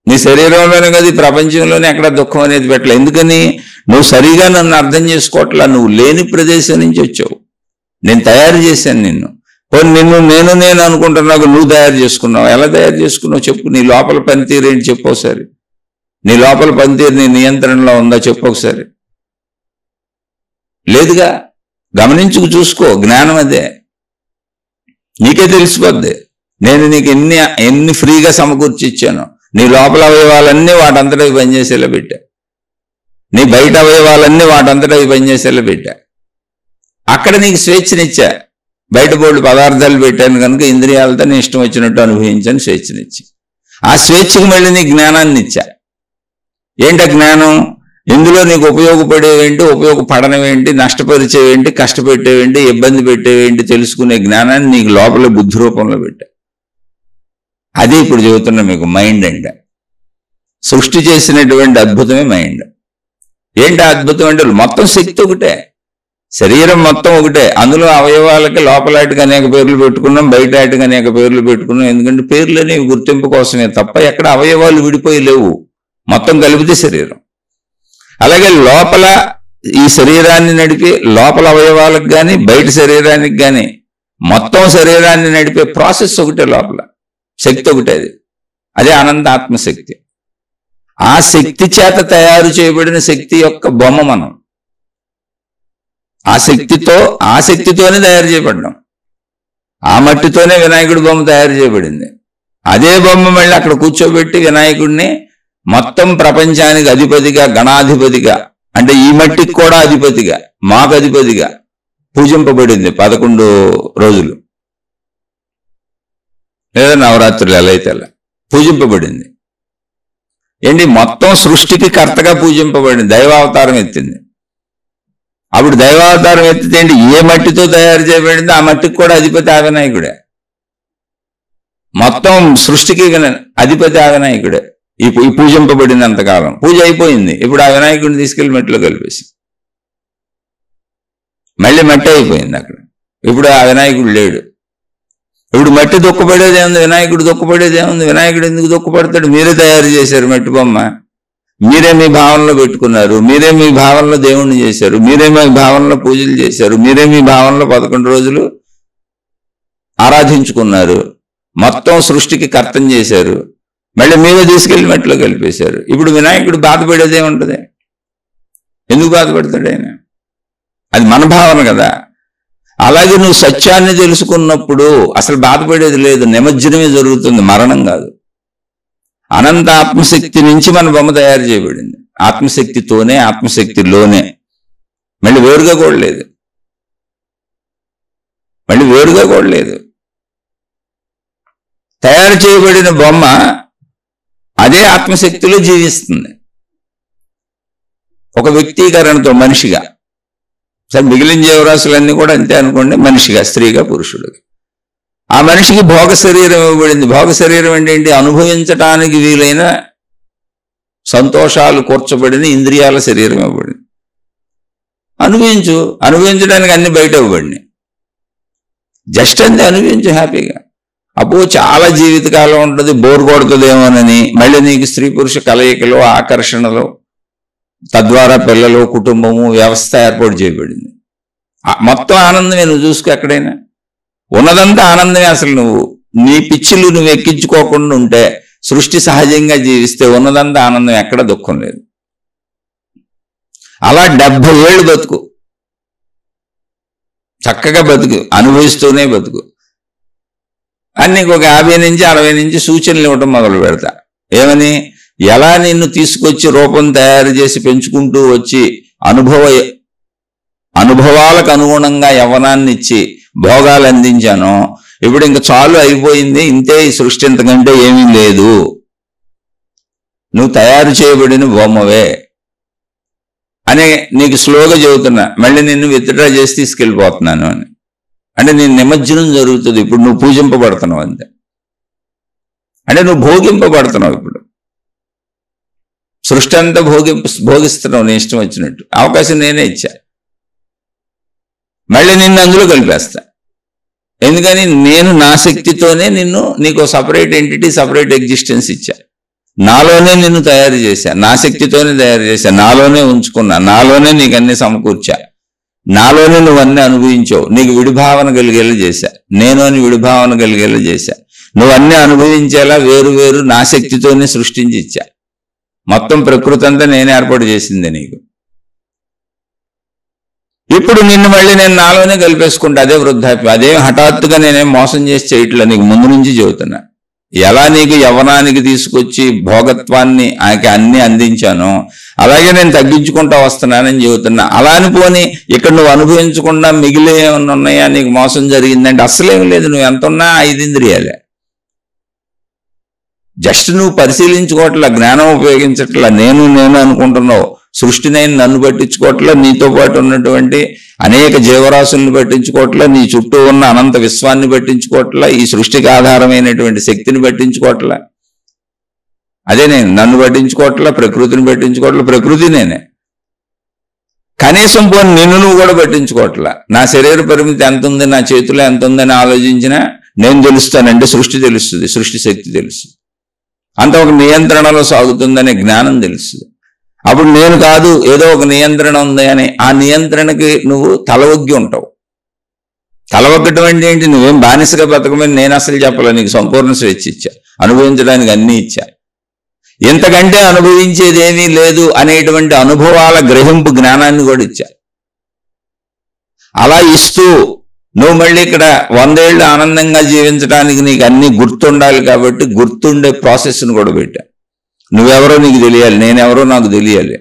నీ శరీరంలోనే కదా ఈ ప్రపంచంలోనే ఎక్కడ దుఃఖం అనేది పెట్టలే. ఎందుకని? నువ్వు సరిగా నన్ను అర్థం చేసుకోవట్లా. నువ్వు లేని ప్రదేశం నుంచి వచ్చావు. నేను తయారు చేశాను నిన్ను. నిన్ను నేను అనుకుంటున్నావు, నువ్వు తయారు చేసుకున్నావు. ఎలా తయారు చేసుకున్నావు చెప్పు. నీ లోపల పనితీరు ఏంటి చెప్పు ఒకసారి. నీ లోపల పనితీరు నీ నియంత్రణలో ఉందా చెప్పు ఒకసారి. లేదుగా. గమనించుకు చూసుకో. జ్ఞానం అదే, నీకే తెలిసిపోద్ది. నేను నీకు ఎన్ని ఫ్రీగా సమకూర్చి ఇచ్చాను. నీ లోపల అవయవాలన్నీ వాటంతటా పనిచేసేలా పెట్టా. నీ బయట అవయవాలన్నీ వాటంతటా పనిచేసేలా పెట్టా. అక్కడ నీకు స్వేచ్ఛనిచ్చా. బయట బోర్డు పదార్థాలు పెట్టాను కనుక ఇంద్రియాలతో నీ ఇష్టం వచ్చినట్టు అనుభవించాను స్వేచ్ఛనిచ్చి. ఆ స్వేచ్ఛకు మళ్ళీ నీ జ్ఞానాన్ని ఇచ్చా. ఏంటి జ్ఞానం? ఇందులో నీకు ఉపయోగపడేవేంటి, ఉపయోగపడనవేంటి, నష్టపరిచేవేంటి, కష్టపెట్టేవేంటి, ఇబ్బంది పెట్టేవేంటి తెలుసుకునే జ్ఞానాన్ని నీకు లోపల బుద్ధి రూపంలో పెట్టా. అదే ఇప్పుడు చెబుతున్నా మీకు. మైండ్ అంటే సృష్టి చేసినటువంటి అద్భుతమే మైండ్. ఏంటి అద్భుతం అంటే మొత్తం శక్తి ఒకటే, శరీరం మొత్తం ఒకటే. అందులో అవయవాలకి లోపలాటికి అనేక పేర్లు పెట్టుకున్నాం, బయట ఆటికి అనేక పేర్లు పెట్టుకున్నాం. ఎందుకంటే పేర్లు అనేవి గుర్తింపు కోసమే తప్ప ఎక్కడ అవయవాలు విడిపోయి లేవు. మొత్తం కలిపితే శరీరం. అలాగే లోపల ఈ శరీరాన్ని నడిపి లోపల అవయవాలకు కానీ బయట శరీరానికి కానీ మొత్తం శరీరాన్ని నడిపే ప్రాసెస్ ఒకటే. లోపల శక్తి ఒకటే. అదే అనంత ఆత్మశక్తి. ఆ శక్తి చేత తయారు చేయబడిన శక్తి యొక్క బొమ్మ మనం. ఆ శక్తితోనే తయారు చేయబడ్డాం. ఆ మట్టితోనే వినాయకుడి బొమ్మ తయారు చేయబడింది. అదే బొమ్మ మళ్ళీ అక్కడ కూర్చోబెట్టి వినాయకుడిని మొత్తం ప్రపంచానికి అధిపతిగా, గణాధిపతిగా, అంటే ఈ మట్టికి కూడా అధిపతిగా, మాకు అధిపతిగా పూజింపబడింది 11 రోజులు, లేదా నవరాత్రులు ఎలా అయితే అలా పూజింపబడింది. ఏంటి? మొత్తం సృష్టికి కర్తగా పూజింపబడింది. దైవావతారం ఎత్తింది. అప్పుడు దైవావతారం ఎత్తితే ఏంటి? ఏ మట్టితో తయారు చేయబడింది ఆ మట్టికి కూడా అధిపతి ఆ వినాయకుడే. మొత్తం సృష్టికి అధిపతి ఆ వినాయకుడే. ఈ పూజింపబడినంతకాలం పూజ అయిపోయింది. ఇప్పుడు ఆ వినాయకుడిని తీసుకెళ్లి మట్టిలో కలిపేసి మళ్ళీ మట్టి అయిపోయింది అక్కడ. ఇప్పుడు ఆ వినాయకుడు లేడు. ఇప్పుడు మట్టి దుఃఖపడేదేముంది, వినాయకుడు దుఃఖపడేదేముంది? వినాయకుడు ఎందుకు దుఃఖపడతాడు? మీరే తయారు చేశారు మట్టి బొమ్మ, మీరే మీ భావనలో పెట్టుకున్నారు, మీరే మీ భావనలో దేవుణ్ణి చేశారు, మీరే మీ భావనలో పూజలు చేశారు, మీరే మీ భావనలో 11 రోజులు ఆరాధించుకున్నారు, మొత్తం సృష్టికి కర్తం చేశారు, మళ్ళీ మీరే తీసుకెళ్లి మట్టిలో కలిపేశారు. ఇప్పుడు వినాయకుడు బాధపడేదేముంటుంది? ఎందుకు బాధపడతాడు ఆయన? అది మన భావన కదా. అలాగే నువ్వు సత్యాన్ని తెలుసుకున్నప్పుడు అసలు బాధపడేది లేదు, నిమజ్జనమే జరుగుతుంది, మరణం కాదు. అనంత ఆత్మశక్తి నుంచి మన బొమ్మ తయారు చేయబడింది. ఆత్మశక్తితోనే, ఆత్మశక్తిలోనే. మళ్ళీ వేరుగా కూడా లేదు, మళ్ళీ వేరుగా కూడా లేదు. తయారు చేయబడిన బొమ్మ అదే ఆత్మశక్తిలో జీవిస్తుంది, ఒక వ్యక్తీకరణతో, మనిషిగా. సరే, మిగిలిన జీవరాశులన్నీ కూడా అంతే అనుకోండి, మనిషిగా, స్త్రీగా, పురుషుడుగా. ఆ మనిషికి భోగ శరీరం ఇవ్వబడింది. భోగ శరీరం అంటే ఏంటి? అనుభవించటానికి వీలైన సంతోషాలు కూర్చబడిన ఇంద్రియాల శరీరం ఇవ్వబడింది. అనుభవించడానికి అన్ని బయట ఇవ్వబడినాయి. జస్ట్ అంతే, అనుభవించు హ్యాపీగా. అబ్బో చాలా జీవితకాలం ఉంటుంది, బోర్ కొడుతుందేమోనని మళ్ళీ నీకు స్త్రీ పురుష కలయికలు, ఆకర్షణలు, తద్వారా పిల్లలు, కుటుంబము, వ్యవస్థ ఏర్పాటు చేయబడింది. మొత్తం ఆనందమే. నువ్వు చూసుకో, ఎక్కడైనా ఉన్నదంతా ఆనందమే. అసలు నువ్వు నీ పిచ్చిలు నువ్వు ఎక్కించుకోకుండా ఉంటే, సృష్టి సహజంగా జీవిస్తే ఉన్నదంతా ఆనందం, ఎక్కడ దుఃఖం లేదు. అలా 70 ఏళ్ళు బతుకు, చక్కగా బతుకు, అనుభవిస్తూనే బతుకు. అని నీకు ఒక 50 నుంచి 60 నుంచి సూచనలు ఇవ్వటం మొదలు పెడతా. ఏమని? ఎలా నిన్ను తీసుకొచ్చి రూపం తయారు చేసి పెంచుకుంటూ వచ్చి అనుభవాలకు అనుగుణంగా యవ్వనాన్ని ఇచ్చి భోగాలు అందించానో, ఇప్పుడు ఇంక చాలు, అయిపోయింది, ఇంతే ఈ సృష్టి, ఇంతకంటే ఏమీ లేదు, నువ్వు తయారు చేయబడిన బొమ్మవే అని నీకు స్లోగా చెబుతున్నా. మళ్ళీ నిన్ను విత్డ్రా చేసి తీసుకెళ్ళిపోతున్నాను అని. అంటే నీ నిమజ్జనం జరుగుతుంది. ఇప్పుడు నువ్వు పూజింపబడుతున్నావు అంతే. అంటే నువ్వు భోగింపబడుతున్నావు. ఇప్పుడు సృష్టి అంతా భోగిస్తున్నావు నీ ఇష్టం వచ్చినట్టు. అవకాశం నేనే ఇచ్చా. మళ్ళీ నిన్ను అందులో కలిపేస్తా. ఎందుకని? నేను నా శక్తితోనే నీకు సపరేట్ ఎంటిటీ, సపరేట్ ఎగ్జిస్టెన్స్ ఇచ్చా. నాలోనే నిన్ను తయారు చేశా, నా శక్తితోనే తయారు చేశా, నాలోనే ఉంచుకున్నా, నాలోనే నీకు అన్ని సమకూర్చా, నాలోనే నువ్వన్నీ అనుభవించావు. నీకు విడిభావన కలిగేలా చేశా, నేను అని విడిభావన కలిగేలా చేశా. నువ్వన్నీ అనుభవించేలా వేరు వేరు నా శక్తితోనే సృష్టించి ఇచ్చా. మొత్తం ప్రకృతి అంతా నేను ఏర్పాటు చేసింది నీకు. ఇప్పుడు నిన్ను మళ్ళీ నేను నాలోనే కలిపేసుకుంటా. అదే వృద్ధాప్యం. అదేం హఠాత్తుగా నేనేం మోసం చేసి చేయట్లా, నీకు ముందు నుంచి చెబుతున్నా. ఎలా నీకు యవ్వనానికి తీసుకొచ్చి భోగత్వాన్ని అన్ని అందించానో, అలాగే నేను తగ్గించుకుంటా వస్తున్నానని చెబుతున్నా. అలా అనుకోని ఇక్కడ నువ్వు అనుభవించకుండా మిగిలే ఏమన్నా ఉన్నాయా, నీకు మోసం జరిగిందంటే అస్సలేం లేదు. నువ్వు ఎంత ఉన్నా 5 ఇంద్రియాలే. జస్ట్ నువ్వు పరిశీలించుకోవట్లా, జ్ఞానం ఉపయోగించట్లా, నేను అనుకుంటున్నావు. సృష్టిని నన్ను పట్టించుకోవట్లా, నీతో పాటు ఉన్నటువంటి అనేక జీవరాశుల్ని పట్టించుకోవట్లా, నీ చుట్టూ ఉన్న అనంత విశ్వాన్ని పట్టించుకోవట్లా, ఈ సృష్టికి ఆధారమైనటువంటి శక్తిని పట్టించుకోవట్లా. అదే నేను నన్ను పట్టించుకోవట్లా, ప్రకృతిని పట్టించుకోవట్లా. ప్రకృతి నేనే. కనీసం పోనీ నిన్ను నువ్వు కూడా పట్టించుకోవట్లా. నా శరీర పరిమితి ఎంత ఉంది, నా చేతిలో ఎంత ఉందని ఆలోచించినా నేను తెలుస్తానంటే సృష్టి తెలుస్తుంది, సృష్టి శక్తి తెలుస్తుంది. అంత ఒక నియంత్రణలో సాగుతుందనే జ్ఞానం తెలుస్తుంది. అప్పుడు నేను కాదు, ఏదో ఒక నియంత్రణ ఉంది అని ఆ నియంత్రణకి నువ్వు తలవొగ్గి ఉంటావు. తలవొగ్గటం అంటే ఏంటి? నువ్వేం బానిసగా బతకమని నేను అసలు చెప్పలే. నీకు సంపూర్ణ స్వేచ్ఛ ఇచ్చా, అనుభవించడానికి అన్నీ ఇచ్చా. ఇంతకంటే అనుభవించేది ఏమీ లేదు అనేటువంటి అనుభవాల గ్రహింపు జ్ఞానాన్ని కూడా ఇచ్చా. అలా ఇస్తూ నువ్వు మళ్ళీ ఇక్కడ 100 ఏళ్ళు ఆనందంగా జీవించడానికి నీకు అన్ని గుర్తుండాలి కాబట్టి గుర్తుండే ప్రాసెస్ను కూడా పెట్టా. నువ్వెవరో నీకు తెలియాలి, నేనెవరో నాకు తెలియాలి,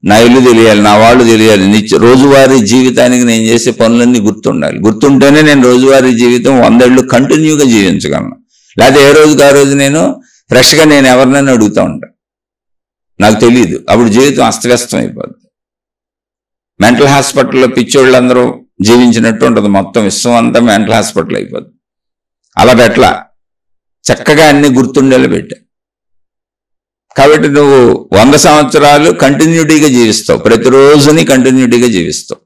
నా ఇల్లు తెలియాలి, నా వాళ్ళు తెలియాలి, రోజువారీ జీవితానికి నేను చేసే పనులన్నీ గుర్తుండాలి. గుర్తుంటేనే నేను రోజువారీ జీవితం 100 ఏళ్ళు కంటిన్యూగా జీవించగలను. లేకపోతే ఏ రోజుకి ఆ రోజు నేను ఫ్రెష్గా నేను ఎవరినైనా అడుగుతూ ఉంటా, నాకు తెలియదు. అప్పుడు జీవితం అస్తవ్యస్తం అయిపోద్ది. మెంటల్ హాస్పిటల్లో పిచ్చోళ్ళందరూ జీవించినట్టు ఉంటుంది. మొత్తం విశ్వం అంతా మెంటల్ హాస్పిటల్ అయిపోద్ది. అలా పెట్టలా, చక్కగా అన్ని గుర్తుండేలా పెట్టా. కాబట్టి నువ్వు 100 సంవత్సరాలు కంటిన్యూటీగా జీవిస్తావు, ప్రతిరోజుని కంటిన్యూటీగా జీవిస్తావు.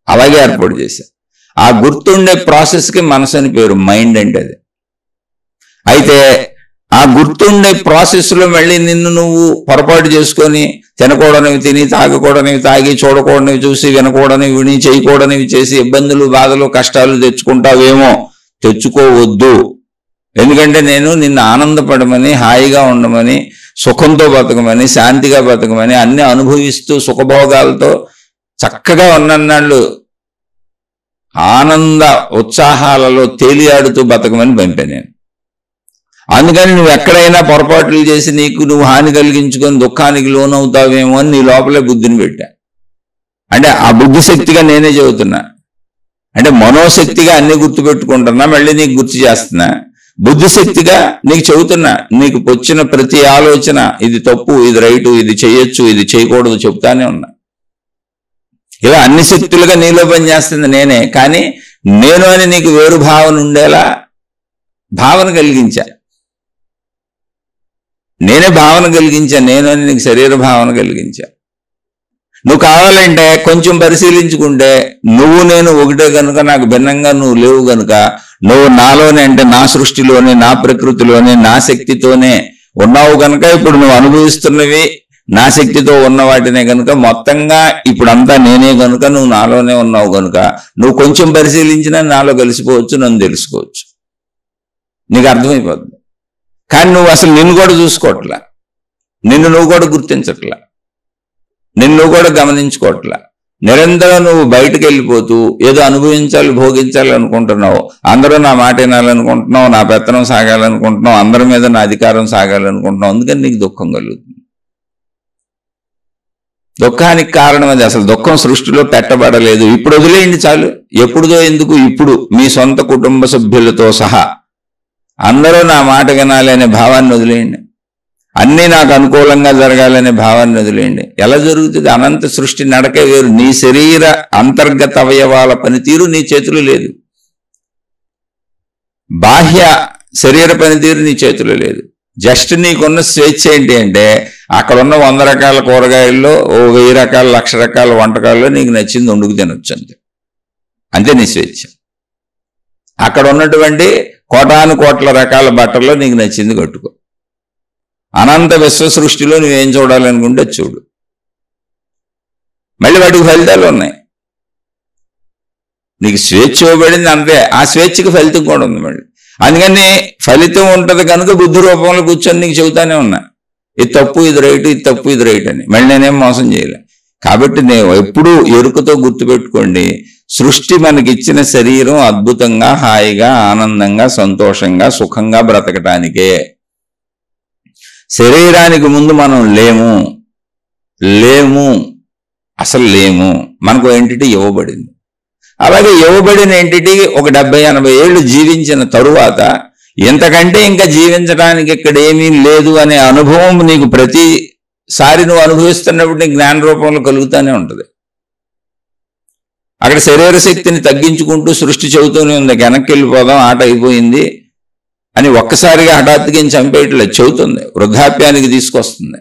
అలాగే ఏర్పాటు చేశా. ఆ గుర్తుండే ప్రాసెస్కి మనసు అని పేరు, మైండ్ అంటే అది. అయితే ఆ గుర్తుండే ప్రాసెస్లో మళ్ళీ నిన్ను నువ్వు పొరపాటు చేసుకొని తినకూడనివి తిని, తాగకూడనివి తాగి, చూడకూడనివి చూసి, వినకూడనివి విని, చేయకూడనివి చేసి ఇబ్బందులు, బాధలు, కష్టాలు తెచ్చుకుంటావేమో. తెచ్చుకోవద్దు. ఎందుకంటే నేను నిన్ను ఆనందపడమని, హాయిగా ఉండమని, సుఖంతో బతకమని, శాంతిగా బతకమని, అన్ని అనుభవిస్తూ సుఖభోగాలతో చక్కగా ఉన్నన్నాళ్ళు ఆనంద ఉత్సాహాలలో తేలియాడుతూ బతకమని పంపా నేను. అందుకని నువ్వు ఎక్కడైనా పొరపాట్లు చేసి నీకు నువ్వు హాని కలిగించుకొని దుఃఖానికి లోనవుతావేమో అని నీ లోపలే బుద్ధిని పెట్టా. అంటే ఆ బుద్ధి శక్తిగా నేనే చెబుతున్నా. అంటే మనోశక్తిగా అన్ని గుర్తుపెట్టుకుంటున్నా, మళ్ళీ నీకు గుర్తు చేస్తున్నా. బుద్ధిశక్తిగా నీకు చెబుతున్నా. నీకు వచ్చిన ప్రతి ఆలోచన ఇది తప్పు, ఇది రైటు, ఇది చేయొచ్చు, ఇది చేయకూడదు చెప్తానే ఉన్నా. ఇలా అన్ని శక్తులుగా నీలో పనిచేస్తుంది నేనే. కానీ నేను అని నీకు వేరు భావన ఉండేలా భావన కలిగించా. నేనే భావన కలిగించా, నేను అని నీకు శరీర భావన కలిగించా. నువ్వు కావాలంటే కొంచెం పరిశీలించుకుంటే నువ్వు నేను ఒకటే కనుక, నాకు భిన్నంగా నువ్వు లేవు కనుక, నువ్వు నాలోనే అంటే నా సృష్టిలోనే, నా ప్రకృతిలోనే, నా శక్తితోనే ఉన్నావు కనుక ఇప్పుడు నువ్వు అనుభవిస్తున్నవి నా శక్తితో ఉన్న వాటినే కనుక, మొత్తంగా ఇప్పుడంతా నేనే కనుక నువ్వు నాలోనే ఉన్నావు కనుక నువ్వు కొంచెం పరిశీలించినా నాలో కలిసిపోవచ్చు, నన్ను తెలుసుకోవచ్చు. నీకు అర్థమైపోద్ది. కానీ నువ్వు అసలు నిన్ను కూడా చూసుకోవట్లా, నిన్ను నువ్వు కూడా గుర్తించట్లా, నిన్ను నువ్వు కూడా గమనించుకోవట్లా. నిరంతరం నువ్వు బయటకు వెళ్ళిపోతూ ఏదో అనుభవించాలి, భోగించాలి అనుకుంటున్నావు. అందరూ నా మాట వినాలనుకుంటున్నావు, నా పెత్తనం సాగాలనుకుంటున్నావు, అందరి మీద నా అధికారం సాగాలనుకుంటున్నావు. అందుకని నీకు దుఃఖం కలుగుతుంది. దుఃఖానికి కారణం అది. అసలు దుఃఖం సృష్టిలో పెట్టబడలేదు. ఇప్పుడు వదిలేయండి చాలు. ఎప్పుడుదో ఎందుకు, ఇప్పుడు మీ సొంత కుటుంబ సభ్యులతో సహా అందరూ నా మాట వినాలి అనే భావాన్ని వదిలేయండి. అన్నీ నాకు అనుకూలంగా జరగాలనే భావాన్ని వదిలేయండి. ఎలా జరుగుతుంది? అనంత సృష్టి నడకే వేరు. నీ శరీర అంతర్గత అవయవాల పనితీరు నీ చేతులు లేదు. బాహ్య శరీర పనితీరు నీ చేతులు లేదు. జస్ట్ నీకున్న స్వేచ్ఛ ఏంటి అంటే అక్కడ ఉన్న 100 రకాల కూరగాయల్లో 1000 రకాల 1,00,000 రకాల వంటకాల్లో నీకు నచ్చింది వండుకు తినొచ్చు అంతే. అంతే నీ స్వేచ్ఛ. అక్కడ ఉన్నటువంటి కోటాను కోట్ల రకాల బట్టల్లో నీకు నచ్చింది కట్టుకో. అనంత విశ్వ సృష్టిలో నువ్వేం చూడాలనుకుంటే చూడు. మళ్ళీ వాటికి ఫలితాలు ఉన్నాయి. నీకు స్వేచ్ఛ ఇవ్వబడింది అంతే. ఆ స్వేచ్ఛకి ఫలితం కూడా ఉంది మళ్ళీ. అందుకని ఫలితం ఉంటుంది కనుక బుద్ధి రూపంలో కూర్చొని నీకు చెబుతానే ఉన్నా, ఇది తప్పు ఇది రైట్, ఇది తప్పు ఇది రైట్ అని. మళ్ళీ నేనేం మోసం చేయలే. కాబట్టి నేను ఎప్పుడూ ఎరుకతో గుర్తుపెట్టుకోండి, సృష్టి మనకిచ్చిన శరీరం అద్భుతంగా, హాయిగా, ఆనందంగా, సంతోషంగా, సుఖంగా బ్రతకటానికే. శరీరానికి ముందు మనం లేము, అసలు లేము. మనకు ఎంటిటీ ఇవ్వబడింది. అలాగే ఇవ్వబడిన ఎంటిటీ ఒక 70-80 ఏళ్ళు జీవించిన తరువాత ఇంతకంటే ఇంకా జీవించడానికి ఇక్కడ ఏమీ లేదు అనే అనుభవం నీకు ప్రతిసారి నువ్వు అనుభవిస్తున్నప్పుడు నీకు జ్ఞాన రూపంలో కలుగుతూనే ఉంటుంది. అక్కడ శరీర శక్తిని తగ్గించుకుంటూ సృష్టి చెబుతూనే ఉంది, వెనక్కి వెళ్ళిపోదాం, ఆట అయిపోయింది అని ఒక్కసారిగా హఠాత్తుగా చంపేయట్లేదు. చెబుతుంది, వృద్ధాప్యానికి తీసుకొస్తుంది.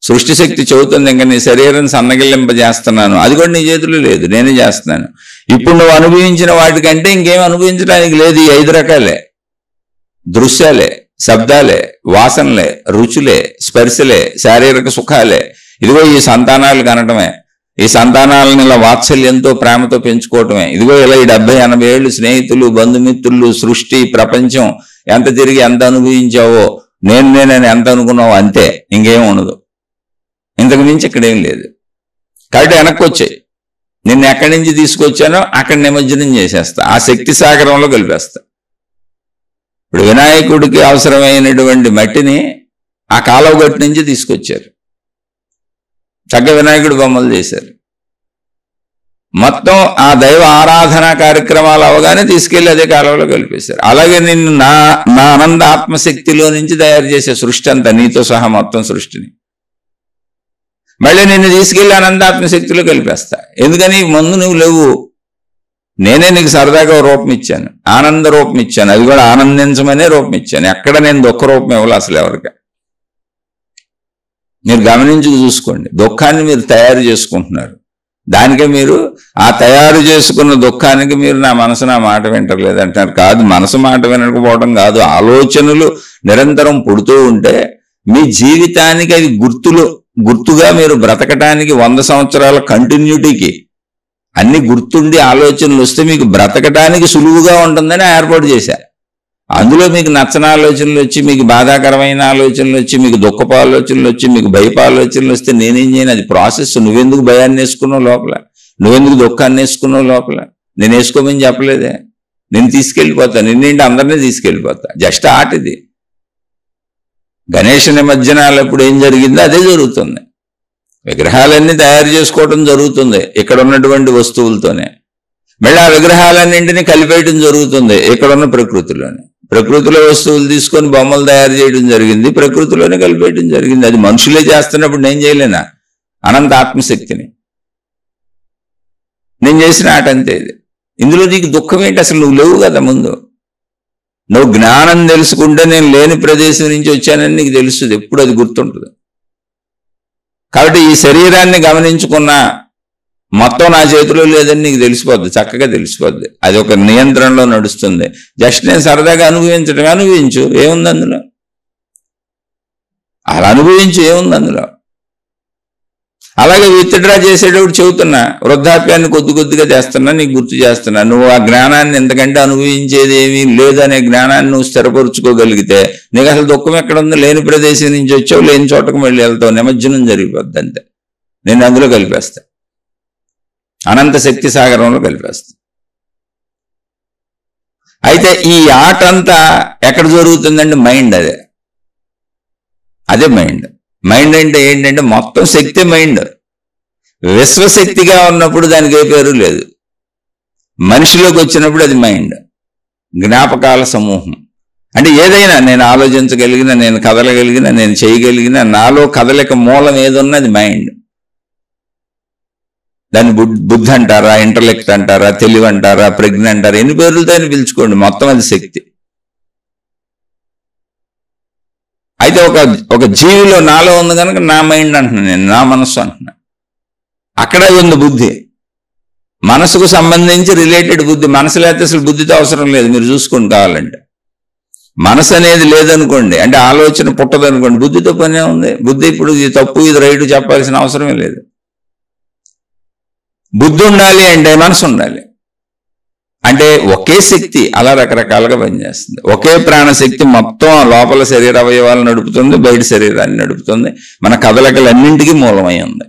సృష్టి శక్తి చెబుతుంది, ఇంకా నీ శరీరం సన్నగిల్లింపజేస్తున్నాను. అది కూడా నీ చేతులు లేదు, నేనే చేస్తున్నాను. ఇప్పుడు నువ్వు అనుభవించిన వాటికంటే ఇంకేం అనుభవించడానికి లేదు. ఈ 5 రకాలే: దృశ్యాలే, శబ్దాలే, వాసనలే, రుచులే, స్పర్శలే, శారీరక సుఖాలే. ఇదిగో ఈ సంతానాలు కనటమే, ఈ సంతానాలను ఇలా వాత్సల్యంతో ప్రేమతో పెంచుకోవటమే. ఇదిగో ఇలా ఈ 70-80 ఏళ్ళు స్నేహితులు, బంధుమిత్రులు, సృష్టి, ప్రపంచం ఎంత తిరిగి ఎంత అనుభవించావో, నేనని ఎంత అనుకున్నావో అంతే, ఇంకేం ఉండదు. ఇంతకు మించి ఇక్కడేం లేదు. కాబట్టి వెనక్కి వచ్చాయి. నిన్ను ఎక్కడి నుంచి తీసుకొచ్చానో అక్కడ నిమజ్జనం చేసేస్తా, ఆ శక్తి సాగరంలో కలిపేస్తా. ఇప్పుడు వినాయకుడికి అవసరమైనటువంటి మట్టిని ఆ కాలువ గట్టు నుంచి తీసుకొచ్చారు, చక్కగా వినాయకుడి బొమ్మలు చేశారు. మొత్తం ఆ దైవ ఆరాధనా కార్యక్రమాలు అవగానే తీసుకెళ్లి అదే కాలంలో కలిపేశారు. అలాగే నిన్ను నా ఆనంద ఆత్మశక్తిలో నుంచి తయారు చేసే సృష్టి అంతా, నీతో సహా మొత్తం సృష్టిని మళ్ళీ నిన్ను తీసుకెళ్లి ఆనందాత్మశక్తిలో కలిపేస్తా. ఎందుకని ముందు నువ్వు లేవు, నేనే నీకు సరదాగా రూపం ఇచ్చాను, ఆనంద రూపం ఇచ్చాను. అది కూడా ఆనందించమనే రూపం ఇచ్చాను. ఎక్కడ నేను దుఃఖ రూపం ఇవ్వాలి అసలు ఎవరికి. మీరు గమనించి చూసుకోండి, దుఃఖాన్ని మీరు తయారు చేసుకుంటున్నారు. దానికే మీరు ఆ తయారు చేసుకున్న దుఃఖానికి మీరు నా మనసు నా మాట వింటలేదు అంటున్నారు. కాదు, మనసు మాట వినకపోవడం కాదు, ఆలోచనలు నిరంతరం పుడుతూ ఉంటే మీ జీవితానికి అది గుర్తుగా మీరు బ్రతకటానికి 100 సంవత్సరాల కంటిన్యూటీకి అన్ని గుర్తుండి ఆలోచనలు వస్తే మీకు బ్రతకటానికి సులువుగా ఉంటుందని ఏర్పాటు చేశా. అందులో మీకు నచ్చని ఆలోచనలు వచ్చి, మీకు బాధాకరమైన ఆలోచనలు వచ్చి, మీకు దుఃఖపు ఆలోచనలు వచ్చి, మీకు భయపు ఆలోచనలు వస్తే నేనేం చేయను. అది ప్రాసెస్. నువ్వెందుకు భయాన్ని వేసుకున్నావు లోపల, నువ్వెందుకు దుఃఖాన్ని వేసుకున్నావు లోపల? నేను వేసుకోమని చెప్పలేదే. నేను తీసుకెళ్ళిపోతా, నిన్నేంటి అందరినీ తీసుకెళ్ళిపోతా. జస్ట్ ఆట ఇది. గణేష్ నిమజ్జనాలు అప్పుడు ఏం జరిగిందో అదే జరుగుతుంది. విగ్రహాలన్నీ తయారు చేసుకోవటం జరుగుతుంది ఇక్కడ ఉన్నటువంటి వస్తువులతోనే. మళ్ళీ ఆ విగ్రహాలన్నింటినీ కలిపేయటం జరుగుతుంది ఇక్కడున్న ప్రకృతిలోనే. ప్రకృతిలో వస్తువులు తీసుకొని బొమ్మలు తయారు చేయడం జరిగింది, ప్రకృతిలోనే కలిపేయడం జరిగింది. అది మనుషులే చేస్తున్నప్పుడు నేను చేయలేనా? అనంత ఆత్మశక్తిని నేను చేసిన ఆట అంతే. ఇది ఇందులో నీకు దుఃఖం ఏంటి? అసలు నువ్వు లేవు కదా ముందు. నువ్వు జ్ఞానం తెలుసుకుంటే నేను లేని ప్రదేశం నుంచి వచ్చానని నీకు తెలుస్తుంది, ఎప్పుడు అది గుర్తుంటుంది. కాబట్టి ఈ శరీరాన్ని గమనించుకున్నా మొత్తం నా చేతిలో లేదని నీకు తెలిసిపోద్ది, చక్కగా తెలిసిపోద్ది. అది ఒక నియంత్రణలో నడుస్తుంది. జస్ట్ నేను సరదాగా అనుభవించు, ఏముంది అందులో? అలా అనుభవించు, ఏముంది అందులో? అలాగే విత్డ్రా చేసేటప్పుడు చెబుతున్నా, వృద్ధాప్యాన్ని కొద్ది కొద్దిగా చేస్తున్నా, నీకు గుర్తు చేస్తున్నా. నువ్వు ఆ జ్ఞానాన్ని ఎంతకంటే అనుభవించేది ఏమీ లేదనే జ్ఞానాన్ని నువ్వు స్థిరపరుచుకోగలిగితే నీకు అసలు దుఃఖం ఎక్కడ ఉందో, లేని ప్రదేశం నుంచి వచ్చావు, లేని చోటకు మళ్ళీ వెళ్తావు, నిమజ్జనం జరిగిపోద్ది అంతే. నేను అందులో కలిపేస్తా, అనంత శక్తి సాగరంలో కలిపేస్తా. అయితే ఈ ఆట అంతా ఎక్కడ జరుగుతుందంటే మైండ్, అదే మైండ్. మైండ్ అంటే ఏంటంటే మొత్తం శక్తి మైండ్. విశ్వశక్తిగా ఉన్నప్పుడు దానికి ఏ పేరు లేదు. మనిషిలోకి వచ్చినప్పుడు అది మైండ్, జ్ఞాపకాల సమూహం. అంటే ఏదైనా నేను ఆలోచించగలిగిన, నేను కదలగలిగిన, నేను చేయగలిగిన, నాలో కదలిక మూలం ఏదున్నా అది మైండ్. దాన్ని బుద్ధి అంటారా, ఇంటలెక్ట్ అంటారా, తెలివి అంటారా, ప్రజ్ఞ అంటారా, ఎన్ని పేర్లతో అని పిలుచుకోండి, మొత్తం అది శక్తి. అయితే ఒక జీవిలో నాలో ఉంది కనుక నా మైండ్ అంటున్నా, నేను నా మనస్సు అంటున్నా. అక్కడ ఉంది బుద్ధి, మనసుకు సంబంధించి రిలేటెడ్ బుద్ధి. మనసు లేకపోతే అసలు బుద్ధితో అవసరం లేదు, మీరు చూసుకోండి కావాలంటే. మనసు అనేది లేదనుకోండి, అంటే ఆలోచన పుట్టదనుకోండి, బుద్ధితో పనే ఉంది. బుద్ధి ఇప్పుడు ఇది తప్పు ఇది రైట్ చెప్పాల్సిన అవసరమే లేదు. బుద్ధి ఉండాలి అంటే మనసు ఉండాలి. అంటే ఒకే శక్తి అలా రకరకాలుగా పనిచేస్తుంది. ఒకే ప్రాణశక్తి మొత్తం లోపల శరీర అవయవాలను నడుపుతుంది, బయట శరీరాన్ని నడుపుతుంది, మన కదలికలన్నింటికీ మూలమై ఉంది.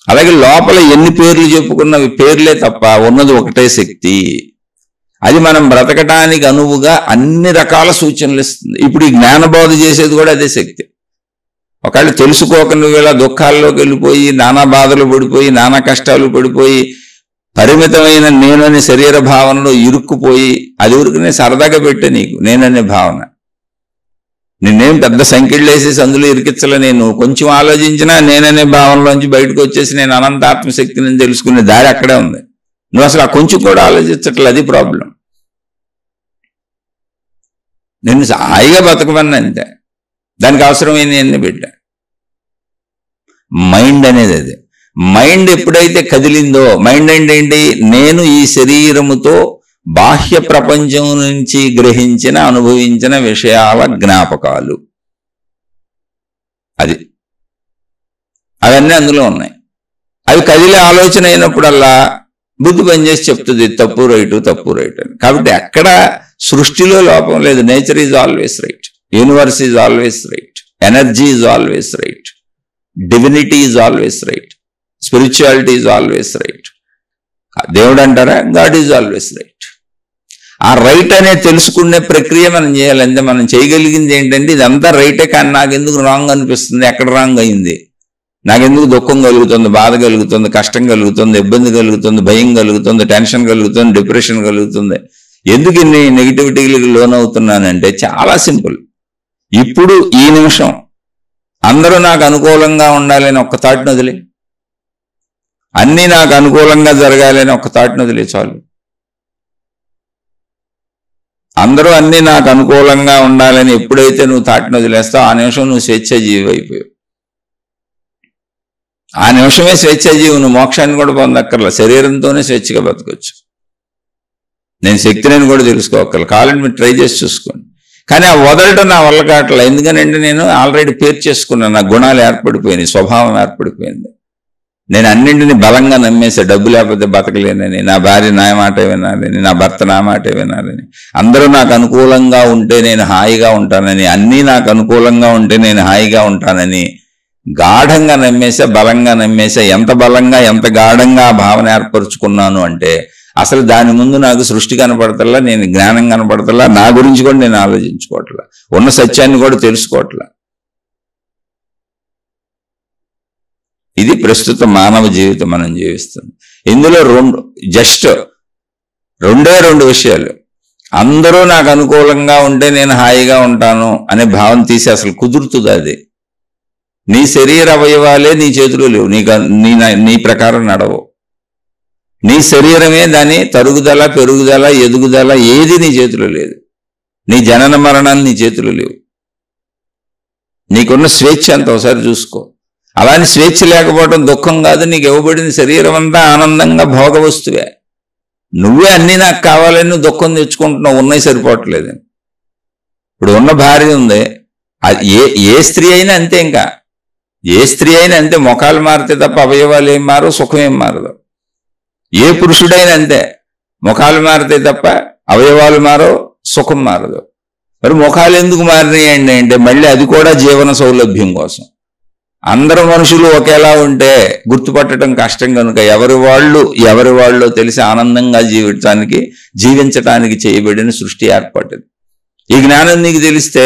అలాగే లోపల ఎన్ని పేర్లు చెప్పుకున్నవి పేర్లే తప్ప ఉన్నది ఒకటే శక్తి. అది మనం బ్రతకటానికి అనువుగా అన్ని రకాల సూచనలు ఇస్తుంది. ఇప్పుడు ఈ జ్ఞానబోధ చేసేది కూడా అదే శక్తి. ఒకవేళ తెలుసుకోక నువ్వు ఇలా దుఃఖాల్లోకి వెళ్ళిపోయి, నానా బాధలు పడిపోయి, నానా కష్టాలు పడిపోయి, పరిమితమైన నేననే శరీర భావనలో ఇరుక్కుపోయి, అది ఊరికి సరదాగా పెట్టే నీకు నేననే భావన. నిన్నేం పెద్ద సంఖ్యలు వేసేసి అందులో ఇరికించలే. నేను కొంచెం ఆలోచించినా నేననే భావనలోంచి బయటకు వచ్చేసి నేను అనంతాత్మశక్తిని తెలుసుకునే దారి అక్కడే ఉంది. నువ్వు అసలు ఆ కొంచెం కూడా ఆలోచించట్లేదు, అది ప్రాబ్లం. నేను హాయిగా బతకమన్నా అంతే, దానికి అవసరమైనవన్నీ పెట్టా. మైండ్ అనేది అది. మైండ్ ఎప్పుడైతే కదిలిందో, మైండ్ అంటే ఏంటి, నేను ఈ శరీరముతో బాహ్య ప్రపంచం నుంచి గ్రహించిన అనుభవించిన విషయాల జ్ఞాపకాలు, అవన్నీ అందులో ఉన్నాయి. అవి కదిలే ఆలోచన అయినప్పుడల్లా బుద్ధి పనిచేసి చెప్తుంది తప్పు రైటు తప్పు రైట్ అని. కాబట్టి ఎక్కడ సృష్టిలో లోపం లేదు. Nature is always right, universe is always right, energy is always right, divinity is always right, spirituality is always right. దేవుడు అంటారా, గాడ్ ఈజ్ ఆల్వేస్ రైట్. ఆ రైట్ అనేది తెలుసుకునే ప్రక్రియ మనం చేయాలంటే మనం చేయగలిగింది ఏంటంటే ఇదంతా రైటే, కానీ నాకెందుకు రాంగ్ అనిపిస్తుంది, ఎక్కడ రాంగ్ అయింది, నాకెందుకు దుఃఖం కలుగుతుంది, బాధ కలుగుతుంది, కష్టం కలుగుతుంది, ఇబ్బంది కలుగుతుంది, భయం కలుగుతుంది, టెన్షన్ కలుగుతుంది, డిప్రెషన్ కలుగుతుంది, ఎందుకు ఇన్ని నెగిటివిటీలకు లోనవుతున్నానంటే చాలా సింపుల్. ఇప్పుడు ఈ నిమిషం అందరూ నాకు అనుకూలంగా ఉండాలని ఒక్క థాట్ని వదిలే, అన్నీ నాకు అనుకూలంగా జరగాలని ఒక్క థాట్ని వదిలే చాలు. అందరూ అన్నీ నాకు అనుకూలంగా ఉండాలని ఎప్పుడైతే నువ్వు థాట్ని వదిలేస్తావు, ఆ నిమిషం నువ్వు స్వేచ్ఛాజీవి అయిపోయావు. ఆ నిమిషమే స్వేచ్ఛాజీవి. నువ్వు మోక్షాన్ని కూడా పొందక్కర్లా, శరీరంతోనే స్వేచ్ఛగా బతకొచ్చు. నేను శక్తిని కూడా తెలుసుకోక్కర్లా, కావాలంటే మీరు ట్రై చేసి చూసుకోండి. కానీ ఆ వదలటం నా వల్ల కావట్లేదు. ఎందుకనంటే నేను ఆల్రెడీ పేరు చేసుకున్నాను, నా గుణాలు ఏర్పడిపోయినాయి, స్వభావం ఏర్పడిపోయింది. నేను అన్నింటినీ బలంగా నమ్మేసా, డబ్బు లేకపోతే బతకలేనని, నా భార్య నా మాట వినాలని, నా భర్త నా మాట వినాలని, అందరూ నాకు అనుకూలంగా ఉంటే నేను హాయిగా ఉంటానని, అన్నీ నాకు అనుకూలంగా ఉంటే నేను హాయిగా ఉంటానని గాఢంగా నమ్మేసా, బలంగా నమ్మేసా. ఎంత బలంగా ఎంత గాఢంగా ఆ భావన ఏర్పరచుకున్నాను అంటే అసలు దాని ముందు నాకు సృష్టి కనపడతల్లా, నేను జ్ఞానం కనపడతల్లా, నా గురించి కూడా నేను ఆలోచించుకోవట్లా, ఉన్న సత్యాన్ని కూడా తెలుసుకోవట్లా. ఇది ప్రస్తుత మానవ జీవితం మనం జీవిస్తుంది. ఇందులో రెండు విషయాలు. అందరూ నాకు అనుకూలంగా ఉంటే నేను హాయిగా ఉంటాను అనే భావన తీసి అసలు కుదురుతుంది. అది నీ శరీర అవయవాలే నీ చేతిలో లేవు, నీ ప్రకారం నడవు. నీ శరీరమే దాని తరుగుదల, పెరుగుదల, ఎదుగుదల ఏది నీ చేతిలో లేదు. నీ జనన మరణాలు నీ చేతిలో లేవు. నీకున్న స్వేచ్ఛ అంత ఒకసారి చూసుకో. అలానే స్వేచ్ఛ లేకపోవడం దుఃఖం కాదు, నీకు ఇవ్వబడిన శరీరం అంతా ఆనందంగా భోగ వస్తువే. నువ్వే అన్నీ నాకు కావాలని నువ్వు దుఃఖం తెచ్చుకుంటున్నావు, ఉన్నాయి సరిపోవట్లేదు. ఇప్పుడు ఉన్న భార్య ఉంది, ఏ స్త్రీ అయినా అంతే. ఇంకా ఏ స్త్రీ అయినా అంతే, ముఖాలు మారితే తప్ప అవయవాలు ఏం మారో, సుఖం ఏం మారదు. ఏ పురుషుడైనా అంతే, ముఖాలు మారితే తప్ప అవయవాలు మారో, సుఖం మారదు. మరి ముఖాలు ఎందుకు మారినాయండి అంటే మళ్ళీ అది కూడా జీవన సౌలభ్యం కోసం. అందరు మనుషులు ఒకేలా ఉంటే గుర్తుపట్టడం కష్టం కనుక ఎవరి వాళ్ళు తెలిసి ఆనందంగా జీవించటానికి చేయబడిన సృష్టి ఏర్పడ్డది. ఈ జ్ఞానం నీకు తెలిస్తే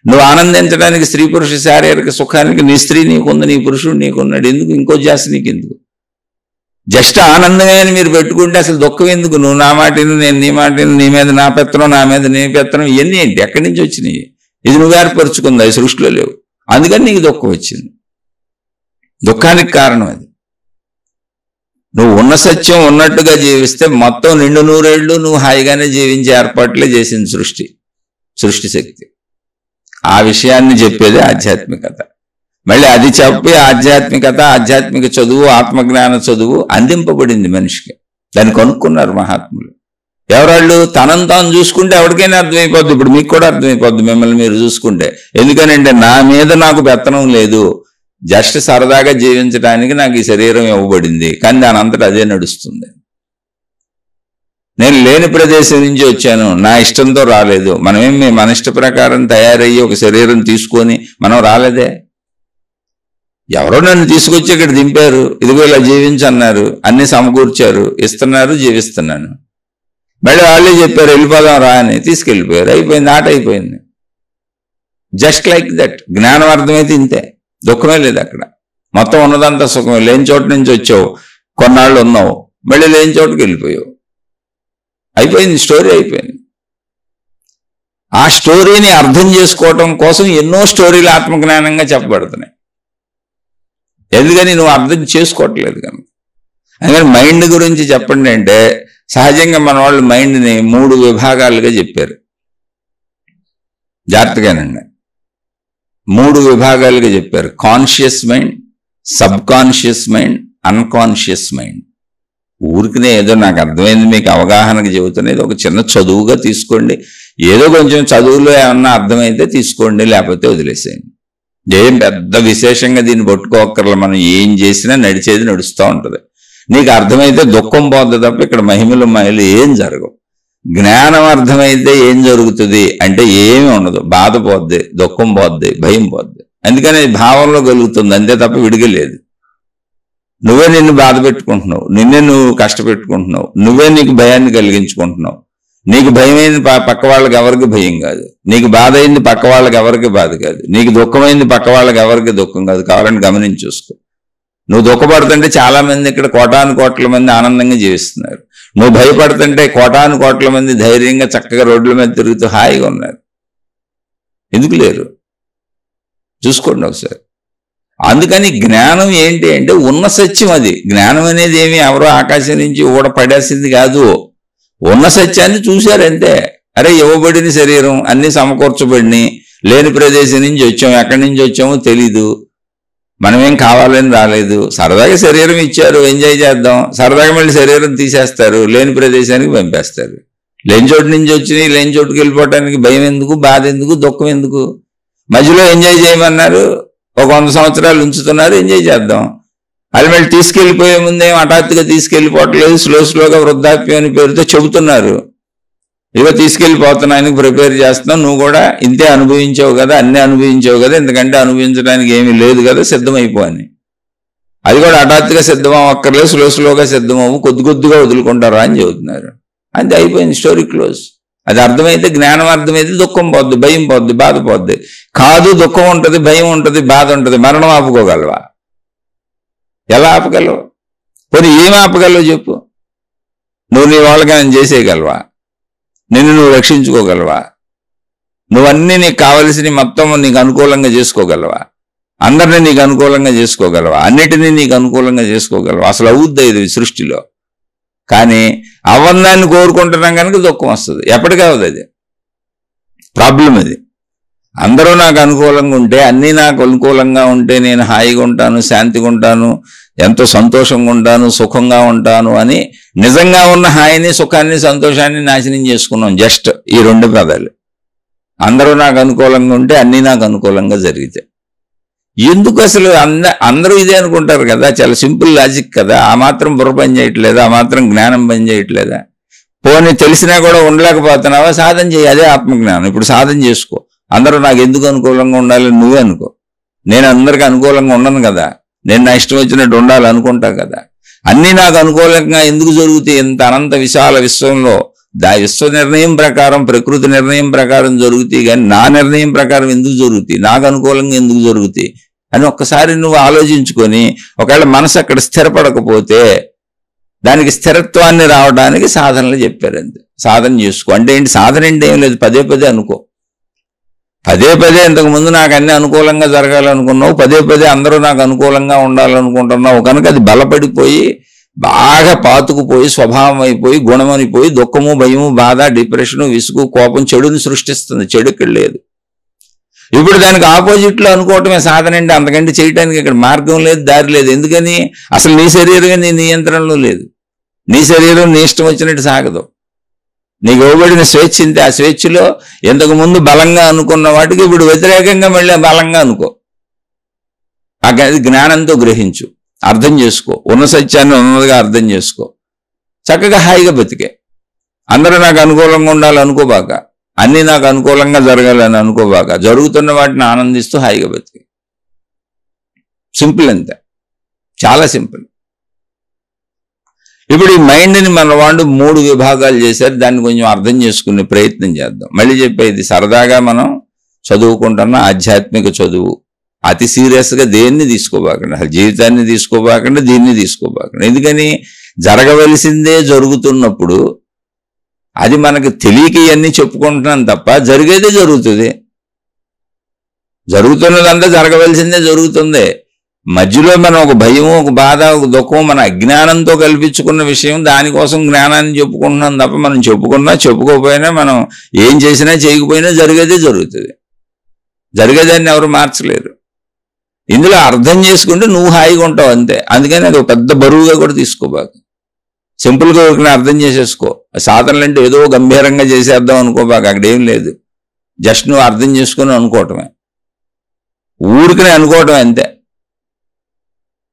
నువ్వు ఆనందించడానికి, స్త్రీ పురుష శారీరక సుఖానికి నీ స్త్రీ నీకుంది, నీ పురుషుడు నీకున్నాడు, ఎందుకు ఇంకో జాస్తి నీకెందుకు? జస్ట్ ఆనందమే అని మీరు పెట్టుకుంటే అసలు దుఃఖం ఎందుకు? నువ్వు నా మాటను, నేను నీ మాటను, నీ మీద నా పెత్తనం, నా మీద నీ పెత్తనం, ఇవన్నీ ఏంటి? ఎక్కడి నుంచి వచ్చినాయి? ఇది నువ్వు ఏర్పరచుకుంది, అది సృష్టిలో లేవు. అందుకని నీకు దుఃఖం వచ్చింది. దుఃఖానికి కారణం అది. నువ్వు ఉన్న సత్యం ఉన్నట్టుగా జీవిస్తే మొత్తం 200 ఏళ్ళు నువ్వు హాయిగానే జీవించే ఏర్పాట్లే చేసింది సృష్టి శక్తి. ఆ విషయాన్ని చెప్పేది ఆధ్యాత్మికత. మళ్ళీ అది చెప్పి ఆధ్యాత్మిక చదువు, ఆత్మజ్ఞాన చదువు అందింపబడింది మనిషికి. దాన్ని కనుక్కున్నారు మహాత్ములు. ఎవరాళ్ళు? తనను తాను చూసుకుంటే ఎవరికైనా అర్థమైపోద్ది. ఇప్పుడు మీకు కూడా అర్థమైపోద్ది మిమ్మల్ని మీరు చూసుకుంటే. ఎందుకనంటే నా మీద నాకు పెత్తనం లేదు, జస్ట్ సరదాగా జీవించడానికి నాకు ఈ శరీరం ఇవ్వబడింది, కానీ దాని అంతటా అదే నడుస్తుంది. నేను లేని ప్రదేశం నుంచి వచ్చాను, నా ఇష్టంతో రాలేదు. మనమేమి మన ఇష్ట ప్రకారం తయారయ్యి ఒక శరీరం తీసుకొని మనం రాలేదే. ఎవరో నన్ను తీసుకొచ్చి ఇక్కడ దింపారు, ఇదిగో ఇలా జీవించన్నారు, అన్ని సమకూర్చారు, ఇస్తున్నారు, జీవిస్తున్నాను. మళ్ళీ వాళ్ళే చెప్పారు వెళ్ళిపోదాం రా అని, తీసుకెళ్ళిపోయారు. అయిపోయింది, ఆట అయిపోయింది. Just like that. జ్ఞానం అర్థమైతే ఇంతే, దుఃఖమే లేదు అక్కడ. మొత్తం ఉన్నదంతా సుఖమే. లేని చోటు నుంచి వచ్చావు, కొన్నాళ్ళు ఉన్నావు, మళ్ళీ లేని చోటుకి వెళ్ళిపోయావు. అయిపోయింది, స్టోరీ అయిపోయింది. ఆ స్టోరీని అర్థం చేసుకోవటం కోసం ఎన్నో స్టోరీలు ఆత్మజ్ఞానంగా చెప్పబడుతున్నాయి. ఎందుకని? నువ్వు అర్థం చేసుకోవట్లేదు కనుక. అందుకని మైండ్ గురించి చెప్పండి అంటే సహజంగా మన వాళ్ళు మైండ్ని 3 విభాగాలుగా చెప్పారు. జాగ్రత్తగానండి, 3 విభాగాలుగా చెప్పారు. Conscious mind, sub conscious mind, unconscious mind. ఊరికినే ఏదో నాకు అర్థమైంది మీకు అవగాహనకు చెబుతున్నది, ఒక చిన్న చదువుగా తీసుకోండి. ఏదో కొంచెం చదువులో ఏమన్నా అర్థమైతే తీసుకోండి, లేకపోతే వదిలేసేయండి. ఏం పెద్ద విశేషంగా దీన్ని పట్టుకోక్కర్ల. మనం ఏం చేసినా నడిచేది నడుస్తూ ఉంటుంది. నీకు అర్థమైతే దుఃఖం పోద్ది తప్ప ఇక్కడ మహిమలు మాయలు ఏం జరగవు. జ్ఞానం అర్థమైతే ఏం జరుగుతుంది అంటే ఏమీ ఉండదు. బాధ పోద్ది, దుఃఖం పోద్ది, భయం పోద్ది. అందుకని భావంలో కలుగుతుంది అంతే తప్ప విడిగలేదు. నువ్వే నిన్ను బాధ పెట్టుకుంటున్నావు, నిన్నే నువ్వు కష్టపెట్టుకుంటున్నావు, నువ్వే నీకు భయాన్ని కలిగించుకుంటున్నావు. నీకు భయమైంది పక్క వాళ్ళకి ఎవరికి భయం కాదు, నీకు బాధ అయింది పక్క వాళ్ళకి ఎవరికి బాధ కాదు, నీకు దుఃఖమైంది పక్క వాళ్ళకి ఎవరికి దుఃఖం కాదు. కావాలని గమనించి చూసుకో. నువ్వు దుఃఖపడుతుంటే చాలా మంది ఇక్కడ 1,000,000 మంది ఆనందంగా జీవిస్తున్నారు. నువ్వు భయపడుతుంటే 1,000,000 మంది ధైర్యంగా చక్కగా రోడ్ల మీద తిరుగుతూ హాయిగా ఉన్నారు. ఎందుకు లేరు? చూసుకోండి ఒకసారి. అందుకని జ్ఞానం ఏంటి అంటే ఉన్న సత్యం అది. జ్ఞానం అనేది ఏమి ఎవరో ఆకాశం నుంచి ఊడపడేసింది కాదు. ఉన్న సత్యాన్ని చూశారంతే. అరే ఇవ్వబడిన శరీరం, అన్ని సమకూర్చబడిని, లేని ప్రదేశం నుంచి వచ్చాము, ఎక్కడి నుంచి వచ్చామో తెలీదు, మనమేం కావాలని రాలేదు. సరదాగా శరీరం ఇచ్చారు, ఎంజాయ్ చేద్దాం, సరదాగా మళ్ళీ శరీరం తీసేస్తారు, లేని ప్రదేశానికి పంపేస్తారు. లేని చోటు నుంచి వచ్చినాయి లేని చోటుకి వెళ్ళిపోవటానికి భయం ఎందుకు, బాధ ఎందుకు, దుఃఖం ఎందుకు? మధ్యలో ఎంజాయ్ చేయమన్నారు, ఒక 100 సంవత్సరాలు ఉంచుతున్నారు, ఎంజాయ్ చేద్దాం. అది మళ్ళీ తీసుకెళ్ళిపోయే ముందేం హఠాత్తుగా తీసుకెళ్ళిపోవట్లేదు, స్లోగా వృద్ధాప్యం అని పేరుతో చెబుతున్నారు. ఇదిగో తీసుకెళ్ళిపోతున్నానికి ప్రిపేర్ చేస్తున్నాం, నువ్వు కూడా ఇంతే అనుభవించావు కదా, అన్నీ అనుభవించావు కదా, ఎందుకంటే అనుభవించడానికి ఏమీ లేదు కదా, సిద్ధమైపో అని. అది కూడా హఠాత్తుగా సిద్ధం అవ్వక్కర్లేదు, స్లోగా సిద్ధమవు, కొద్దిగా వదులుకుంటారా అని చెబుతున్నారు. అంతే, అయిపోయింది, స్టోరీ క్లోజ్. అది అర్థమైతే, జ్ఞానం అర్థమైతే దుఃఖం పోద్ది, భయం పోద్ది, బాధ పోద్ది. కాదు, దుఃఖం ఉంటుంది, భయం ఉంటుంది, బాధ ఉంటుంది, మరణం ఆపుకోగలవా? ఎలా ఆపగలవు? పోనీ ఏం ఆపగలవు చెప్పు? నువ్వు నీ వాళ్ళకి నేను చేసేయగలవా? నిన్ను నువ్వు రక్షించుకోగలవా? నువ్వన్నీ నీకు కావలసినవి మొత్తం నీకు అనుకూలంగా చేసుకోగలవా? అందరినీ నీకు అనుకూలంగా చేసుకోగలవా? అన్నిటినీ నీకు అనుకూలంగా చేసుకోగలవా? అసలు అవుద్దా ఇది సృష్టిలో? కానీ అవ్వందాన్ని కోరుకుంటున్నాం కనుక దుఃఖం వస్తుంది. ఎప్పటికీ అవ్వదు. అది ప్రాబ్లం. అది అందరూ నాకు అనుకూలంగా ఉంటే, అన్నీ నాకు అనుకూలంగా ఉంటే నేను హాయిగా ఉంటాను, శాంతిగా ఉంటాను, ఎంతో సంతోషంగా ఉంటాను, సుఖంగా ఉంటాను అని నిజంగా ఉన్న హాయిని, సుఖాన్ని, సంతోషాన్ని నాశనం చేసుకున్నాం. జస్ట్ ఈ 2 పదాలు. అందరూ నాకు అనుకూలంగా ఉంటే అన్నీ నాకు అనుకూలంగా జరిగితే. ఎందుకు అసలు అందరూ ఇదే అనుకుంటారు కదా, చాలా సింపుల్ లాజిక్ కదా. ఆ మాత్రం బుర్ర పని చేయట్లేదా, ఆ మాత్రం జ్ఞానం పని చేయట్లేదా? పోనీ తెలిసినా కూడా ఉండలేకపోతున్నావా, సాధన చేయి, అదే ఆత్మజ్ఞానం. ఇప్పుడు సాధన చేసుకో. అందరూ నాకు ఎందుకు అనుకూలంగా ఉండాలని నువ్వే అనుకో. నేను అందరికి అనుకూలంగా ఉండను కదా, నేను నా ఇష్టం వచ్చినట్టు ఉండాలనుకుంటా కదా. అన్నీ నాకు అనుకూలంగా ఎందుకు జరుగుతాయి? ఇంత అనంత విశాల విశ్వంలో విశ్వ నిర్ణయం ప్రకారం, ప్రకృతి నిర్ణయం ప్రకారం జరుగుతాయి, కానీ నా నిర్ణయం ప్రకారం ఎందుకు జరుగుతాయి, నాకు అనుకూలంగా ఎందుకు జరుగుతాయి అని ఒక్కసారి నువ్వు ఆలోచించుకొని, ఒకవేళ మనసు అక్కడ స్థిరపడకపోతే దానికి స్థిరత్వాన్ని రావడానికి సాధనలు చెప్పారంతే. సాధన చేసుకో అంటే ఏంటి? సాధన అంటే ఏం లేదు, పదే పదే అనుకో. పదే పదే ఇంతకుముందు నాకు అన్ని అనుకూలంగా జరగాలనుకున్నావు, పదే పదే అందరూ నాకు అనుకూలంగా ఉండాలనుకుంటున్నావు కనుక అది బలపడిపోయి బాగా పాతుకుపోయి స్వభావం అయిపోయి గుణమనిపోయి దుఃఖము, భయము, బాధ, డిప్రెషను, విసుగు, కోపం, చెడుని సృష్టిస్తుంది. చెడు ఇక్కడ లేదు. ఇప్పుడు దానికి ఆపోజిట్లో అనుకోవటమే సాధన అంటే. అంతకంటే చేయటానికి ఇక్కడ మార్గం లేదు, దారి లేదు. ఎందుకని? అసలు నీ శరీరమే నీ నియంత్రణలో లేదు. నీ శరీరం నీ ఇష్టం వచ్చినట్టు సాగదు. నీకు ఇవ్వబడిన స్వేచ్ఛ ఇంతే. ఆ స్వేచ్ఛలో ఇంతకు ముందు బలంగా అనుకున్న వాటికి ఇప్పుడు వ్యతిరేకంగా మళ్ళీ బలంగా అనుకో. అది జ్ఞానంతో గ్రహించు, అర్థం చేసుకో, ఉన్న సత్యాన్ని ఉన్నదిగా అర్థం చేసుకో. చక్కగా హాయిగా బతికే. అందరూ నాకు అనుకూలంగా ఉండాలి అనుకోబాక, అన్నీ నాకు అనుకూలంగా జరగాలని అనుకోబాక, జరుగుతున్న వాటిని ఆనందిస్తూ హాయిగా బతికే. సింపుల్ అంతే, చాలా సింపుల్. ఇప్పుడు ఈ మైండ్ని మన వాళ్ళు 3 విభాగాలు చేశారు. దాన్ని కొంచెం అర్థం చేసుకునే ప్రయత్నం చేద్దాం. మళ్ళీ చెప్పేది సరదాగా మనం చదువుకుంటున్న ఆధ్యాత్మిక చదువు. అతి సీరియస్గా దేన్ని తీసుకోబాకండి, అసలు జీవితాన్ని తీసుకోబాకండి, దీన్ని తీసుకోబాకండి. ఎందుకని? జరగవలసిందే జరుగుతున్నప్పుడు అది మనకు తెలియక ఇవన్నీ చెప్పుకుంటున్నాం తప్ప జరిగేదే జరుగుతుంది. జరుగుతున్నదంతా జరగవలసిందే జరుగుతుంది. మధ్యలో మనం ఒక భయము, ఒక బాధ, ఒక దుఃఖం మన అజ్ఞానంతో కల్పించుకున్న విషయం, దానికోసం జ్ఞానాన్ని చెప్పుకుంటున్నాం తప్ప మనం చెప్పుకున్నా చెప్పుకోకపోయినా, మనం ఏం చేసినా చేయకపోయినా జరిగేదే జరుగుతుంది. జరిగేదాన్ని ఎవరు మార్చలేరు. ఇందులో అర్థం చేసుకుంటే నువ్వు హాయిగా ఉంటావు అంతే. అందుకని అది ఒక పెద్ద బరువుగా కూడా తీసుకోబాకు. సింపుల్గా అర్థం చేసేసుకో. సాధనలు అంటే ఏదో గంభీరంగా చేసేద్దాం అనుకోబాక, అక్కడేం లేదు. జస్ట్ నువ్వు అర్థం చేసుకుని అనుకోవటమే, ఊరికనే అనుకోవటం అంతే.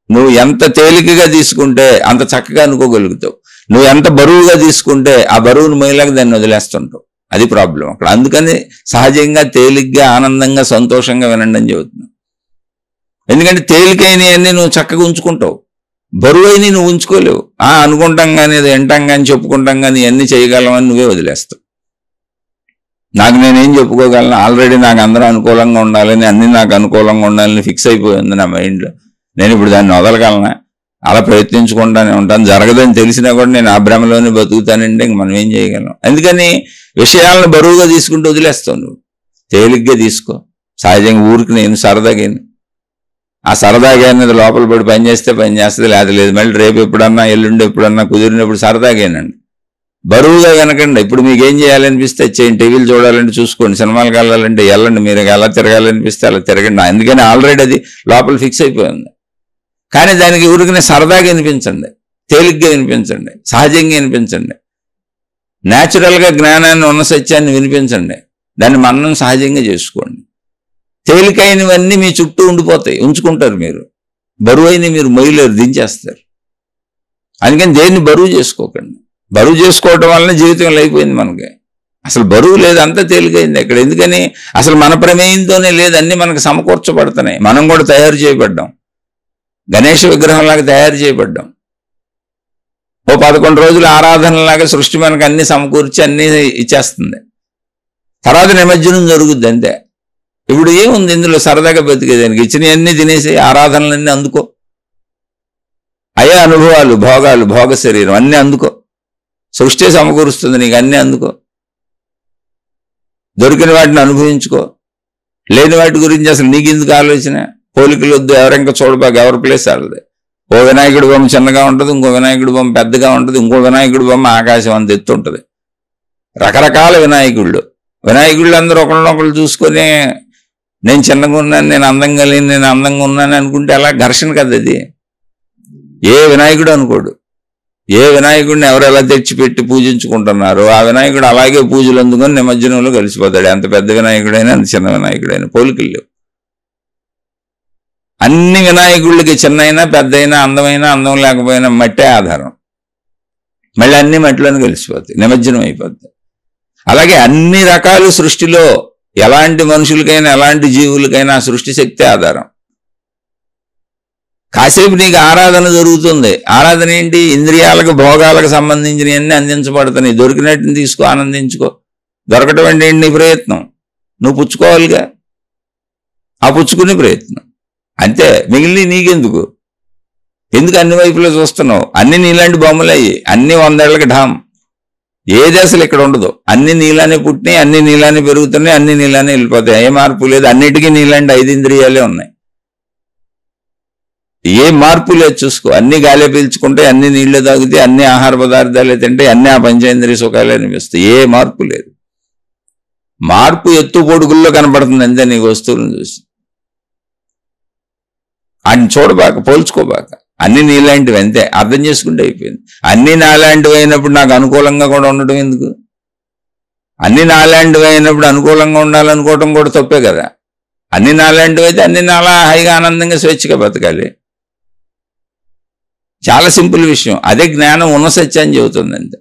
నువ్వు ఎంత తేలికగా తీసుకుంటే అంత చక్కగా అనుకోగలుగుతావు. నువ్వు ఎంత బరువుగా తీసుకుంటే ఆ బరువును మహిళకు దాన్ని వదిలేస్తుంటావు. అది ప్రాబ్లం అక్కడ. అందుకని సహజంగా తేలిగ్గా, ఆనందంగా, సంతోషంగా వినండి అని చెబుతున్నావు. ఎందుకంటే తేలికైనవన్నీ నువ్వు చక్కగా ఉంచుకుంటావు, బరువైనవి నువ్వు ఉంచుకోలేవు. అనుకుంటాం కానీ, అది వింటాం కానీ, చెప్పుకుంటాం కానీ, ఇవన్నీ చేయగలమని నువ్వే వదిలేస్తావు. నాకు నేనేం చెప్పుకోగలను, ఆల్రెడీ నాకు అందరూ అనుకూలంగా ఉండాలని, అన్నీ నాకు అనుకూలంగా ఉండాలని ఫిక్స్ అయిపోయింది నా మైండ్లో. నేను ఇప్పుడు దాన్ని వదలగలనా? అలా ప్రయత్నించుకుంటానే ఉంటాను. జరగదని తెలిసినా కూడా నేను ఆ భ్రమలోనే బతుకుతానంటే ఇంక మనం ఏం చేయగలం? అందుకని విషయాలను బరువుగా తీసుకుంటూ వదిలేస్తావు. నువ్వు తేలిగ్గా తీసుకో. సహజంగా ఊరికి నేను సరదాగా, ఆ సరదాగా అనేది లోపల పడి పని చేస్తే పని చేస్తుంది, లేదా లేదు. మళ్ళీ రేపు ఎప్పుడన్నా, ఎల్లుండి ఎప్పుడన్నా కుదిరినప్పుడు సరదాగానండి. బరువుగా కనకండి. ఇప్పుడు మీకు ఏం చేయాలనిపిస్తే చేయండి. టీవీలు చూడాలంటే చూసుకోండి, సినిమాలకు వెళ్ళాలంటే వెళ్ళండి, మీరు ఎలా తిరగాలనిపిస్తే అలా తిరగండి. అందుకని ఆల్రెడీ అది లోపల ఫిక్స్ అయిపోయింది. కానీ దానికి ఊరికనే సరదాగా వినిపించండి, తేలిగ్గా వినిపించండి, సహజంగా వినిపించండి, న్యాచురల్గా జ్ఞానాన్ని, ఉన్న సత్యాన్ని వినిపించండి. దాన్ని మననం సహజంగా చేసుకోండి. తేలికైనవన్నీ మీ చుట్టూ ఉండిపోతాయి, ఉంచుకుంటారు. మీరు బరువైన మీరు మొయ్యలేరు, దించేస్తారు. అందుకని దేన్ని బరువు చేసుకోకండి. బరువు చేసుకోవటం వలన జీవితంలో అయిపోయింది మనకి. అసలు బరువు లేదు, అంతా తేలికైంది అక్కడ. ఎందుకని? అసలు మన ప్రమేయంతోనే లేదు, అన్నీ మనకు సమకూర్చబడుతున్నాయి. మనం కూడా తయారు చేయబడ్డాం, గణేష్ విగ్రహంలాగా తయారు చేయబడ్డాం. ఓ 11 రోజులు ఆరాధనలాగా సృష్టి మనకు అన్ని సమకూర్చి అన్నీ ఇచ్చేస్తుంది. తర్వాత నిమజ్జనం జరుగుద్ది అంతే. ఇప్పుడు ఏముంది ఇందులో సరదాగా బతికేదానికి? ఇచ్చినవన్నీ తినేసి ఆరాధనలన్నీ అందుకో, అయ్యే అనుభవాలు, భోగాలు, భోగ శరీరం అన్నీ అందుకో. సృష్టి సమకూరుస్తుంది నీకు, అన్నీ అందుకో. దొరికిన వాటిని అనుభవించుకో. లేని వాటి గురించి అసలు నీకు ఎందుకు ఆలోచన? పోలికలు వద్దు, ఎవరింకా చూడబాక, ఎవరి ప్లేస్ వాళ్ళది. ఓ వినాయకుడి బొమ్మ చిన్నగా ఉంటుంది, ఇంకో వినాయకుడి బొమ్మ పెద్దగా ఉంటుంది, ఇంకో వినాయకుడి బొమ్మ ఆకాశం అంత ఎత్తు ఉంటుంది. రకరకాల వినాయకుళ్ళు. వినాయకుళ్ళు అందరూ ఒకళ్ళనొకళ్ళు చూసుకొని నేను చిన్నగా ఉన్నాను, నేను అందంగా లేని, నేను అందంగా ఉన్నాను అనుకుంటే అలా ఘర్షణ కదా అది. ఏ వినాయకుడు అనుకోడు. ఏ వినాయకుడిని ఎవరు ఎలా తెచ్చిపెట్టి పూజించుకుంటున్నారో ఆ వినాయకుడు అలాగే పూజలు అందుకొని నిమజ్జనంలో కలిసిపోతాడు. ఎంత పెద్ద వినాయకుడైనా, అంత చిన్న వినాయకుడైనా పోలికలు లేవు. అన్ని వినాయకుళ్ళకి చిన్నైనా పెద్దయినా అందమైనా అందం లేకపోయినా మట్టే ఆధారం. మళ్ళీ అన్ని మట్టిలోనే కలిసిపోతాయి, నిమజ్జనం అయిపోతాయి. అలాగే అన్ని రకాల సృష్టిలో ఎలాంటి మనుషులకైనా ఎలాంటి జీవులకైనా సృష్టి శక్తి ఆధారం. కాసేపు నీకు ఆరాధన జరుగుతుంది. ఆరాధన ఏంటి? ఇంద్రియాలకు భోగాలకు సంబంధించినవన్నీ అందించబడుతున్నాయి. దొరికినట్టుని తీసుకో, ఆనందించుకో. దొరకటం అంటే ఏంటి? నీ ప్రయత్నం, నువ్వు పుచ్చుకోవాలిగా. ఆ పుచ్చుకునే ప్రయత్నం అంతే. మిగిలిన నీకెందుకు? ఎందుకు అన్ని వైపులో చూస్తున్నావు? అన్ని నీలాంటి బొమ్మలు అయ్యి, అన్ని 100 ఏళ్ళకి ఢామ్. ఏది అసలు ఇక్కడ ఉండదు. అన్ని నీలానే పుట్టినాయి, అన్ని నీలానే పెరుగుతున్నాయి, అన్ని నీలానే వెళ్ళిపోతాయి. ఏ మార్పు లేదు. అన్నిటికీ నీలాంటి 5 ఇంద్రియాలే ఉన్నాయి. ఏ మార్పు లేదు చూసుకో. అన్ని గాలి పీల్చుకుంటాయి, అన్ని నీళ్లు తాగుతాయి, అన్ని ఆహార పదార్థాలే తింటాయి, అన్ని ఆ పంచేంద్రియ సుఖాలే అనిపిస్తాయి. ఏ మార్పు లేదు. మార్పు ఎత్తు పొడుగుల్లో కనపడుతుంది అంతే నీకు వస్తువులను చూసి. ఆయన చూడబాక, పోల్చుకోబాక. అన్ని నీలాంటివి అంతే. అర్థం చేసుకుంటే అయిపోయింది. అన్ని నాలాంటివి అయినప్పుడు నాకు అనుకూలంగా కూడా ఉండటం ఎందుకు? అన్ని నాలాంటివి అయినప్పుడు అనుకూలంగా ఉండాలనుకోవటం కూడా తప్పే కదా. అన్ని నాలాంటివి అయితే అన్ని నాలా హాయిగా ఆనందంగా స్వేచ్ఛగా బతకాలి. చాలా సింపుల్ విషయం. అదే జ్ఞానం ఉన్న సత్యాన్ని చెబుతుంది అంతే.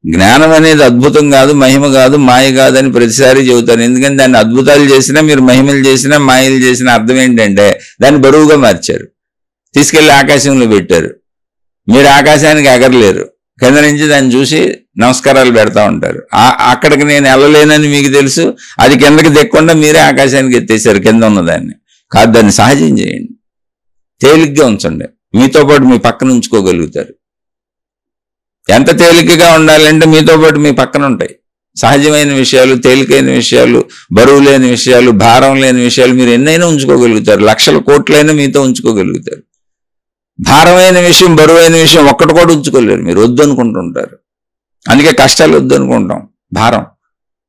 జ్ఞానం అనేది అద్భుతం కాదు, మహిమ కాదు, మాయ కాదు అని ప్రతిసారి చెబుతాను. ఎందుకంటే దాన్ని అద్భుతాలు చేసినా, మీరు మహిమలు చేసినా, మాయలు చేసినా అర్థం ఏంటంటే దాన్ని బరువుగా మార్చారు, తీసుకెళ్లి ఆకాశంలో పెట్టారు. మీరు ఆకాశానికి ఎగరలేరు, కింద నుంచి దాన్ని చూసి నమస్కారాలు పెడతా ఉంటారు. అక్కడికి నేను వెళ్ళలేనని మీకు తెలుసు. అది కిందకి దిక్కుండా మీరే ఆకాశానికి ఎత్తేసారు కింద ఉన్నదాన్ని. కాదు, దాన్ని సహజం చేయండి, తేలిగ్గా ఉంచండి. మీతో పాటు మీ పక్కన ఉంచుకోగలుగుతారు. ఎంత తేలికగా ఉండాలంటే మీతో పాటు మీ పక్కన ఉంటాయి సహజమైన విషయాలు, తేలికైన విషయాలు, బరువు లేని విషయాలు, భారం లేని విషయాలు మీరు ఎన్నైనా ఉంచుకోగలుగుతారు. లక్షల కోట్లైనా మీతో ఉంచుకోగలుగుతారు. భారమైన విషయం, బరువైన విషయం ఒక్కటి కూడా ఉంచుకోలేరు. మీరు వద్దు అనుకుంటుంటారు. అందుకే కష్టాలు వద్దు అనుకుంటాం, భారం.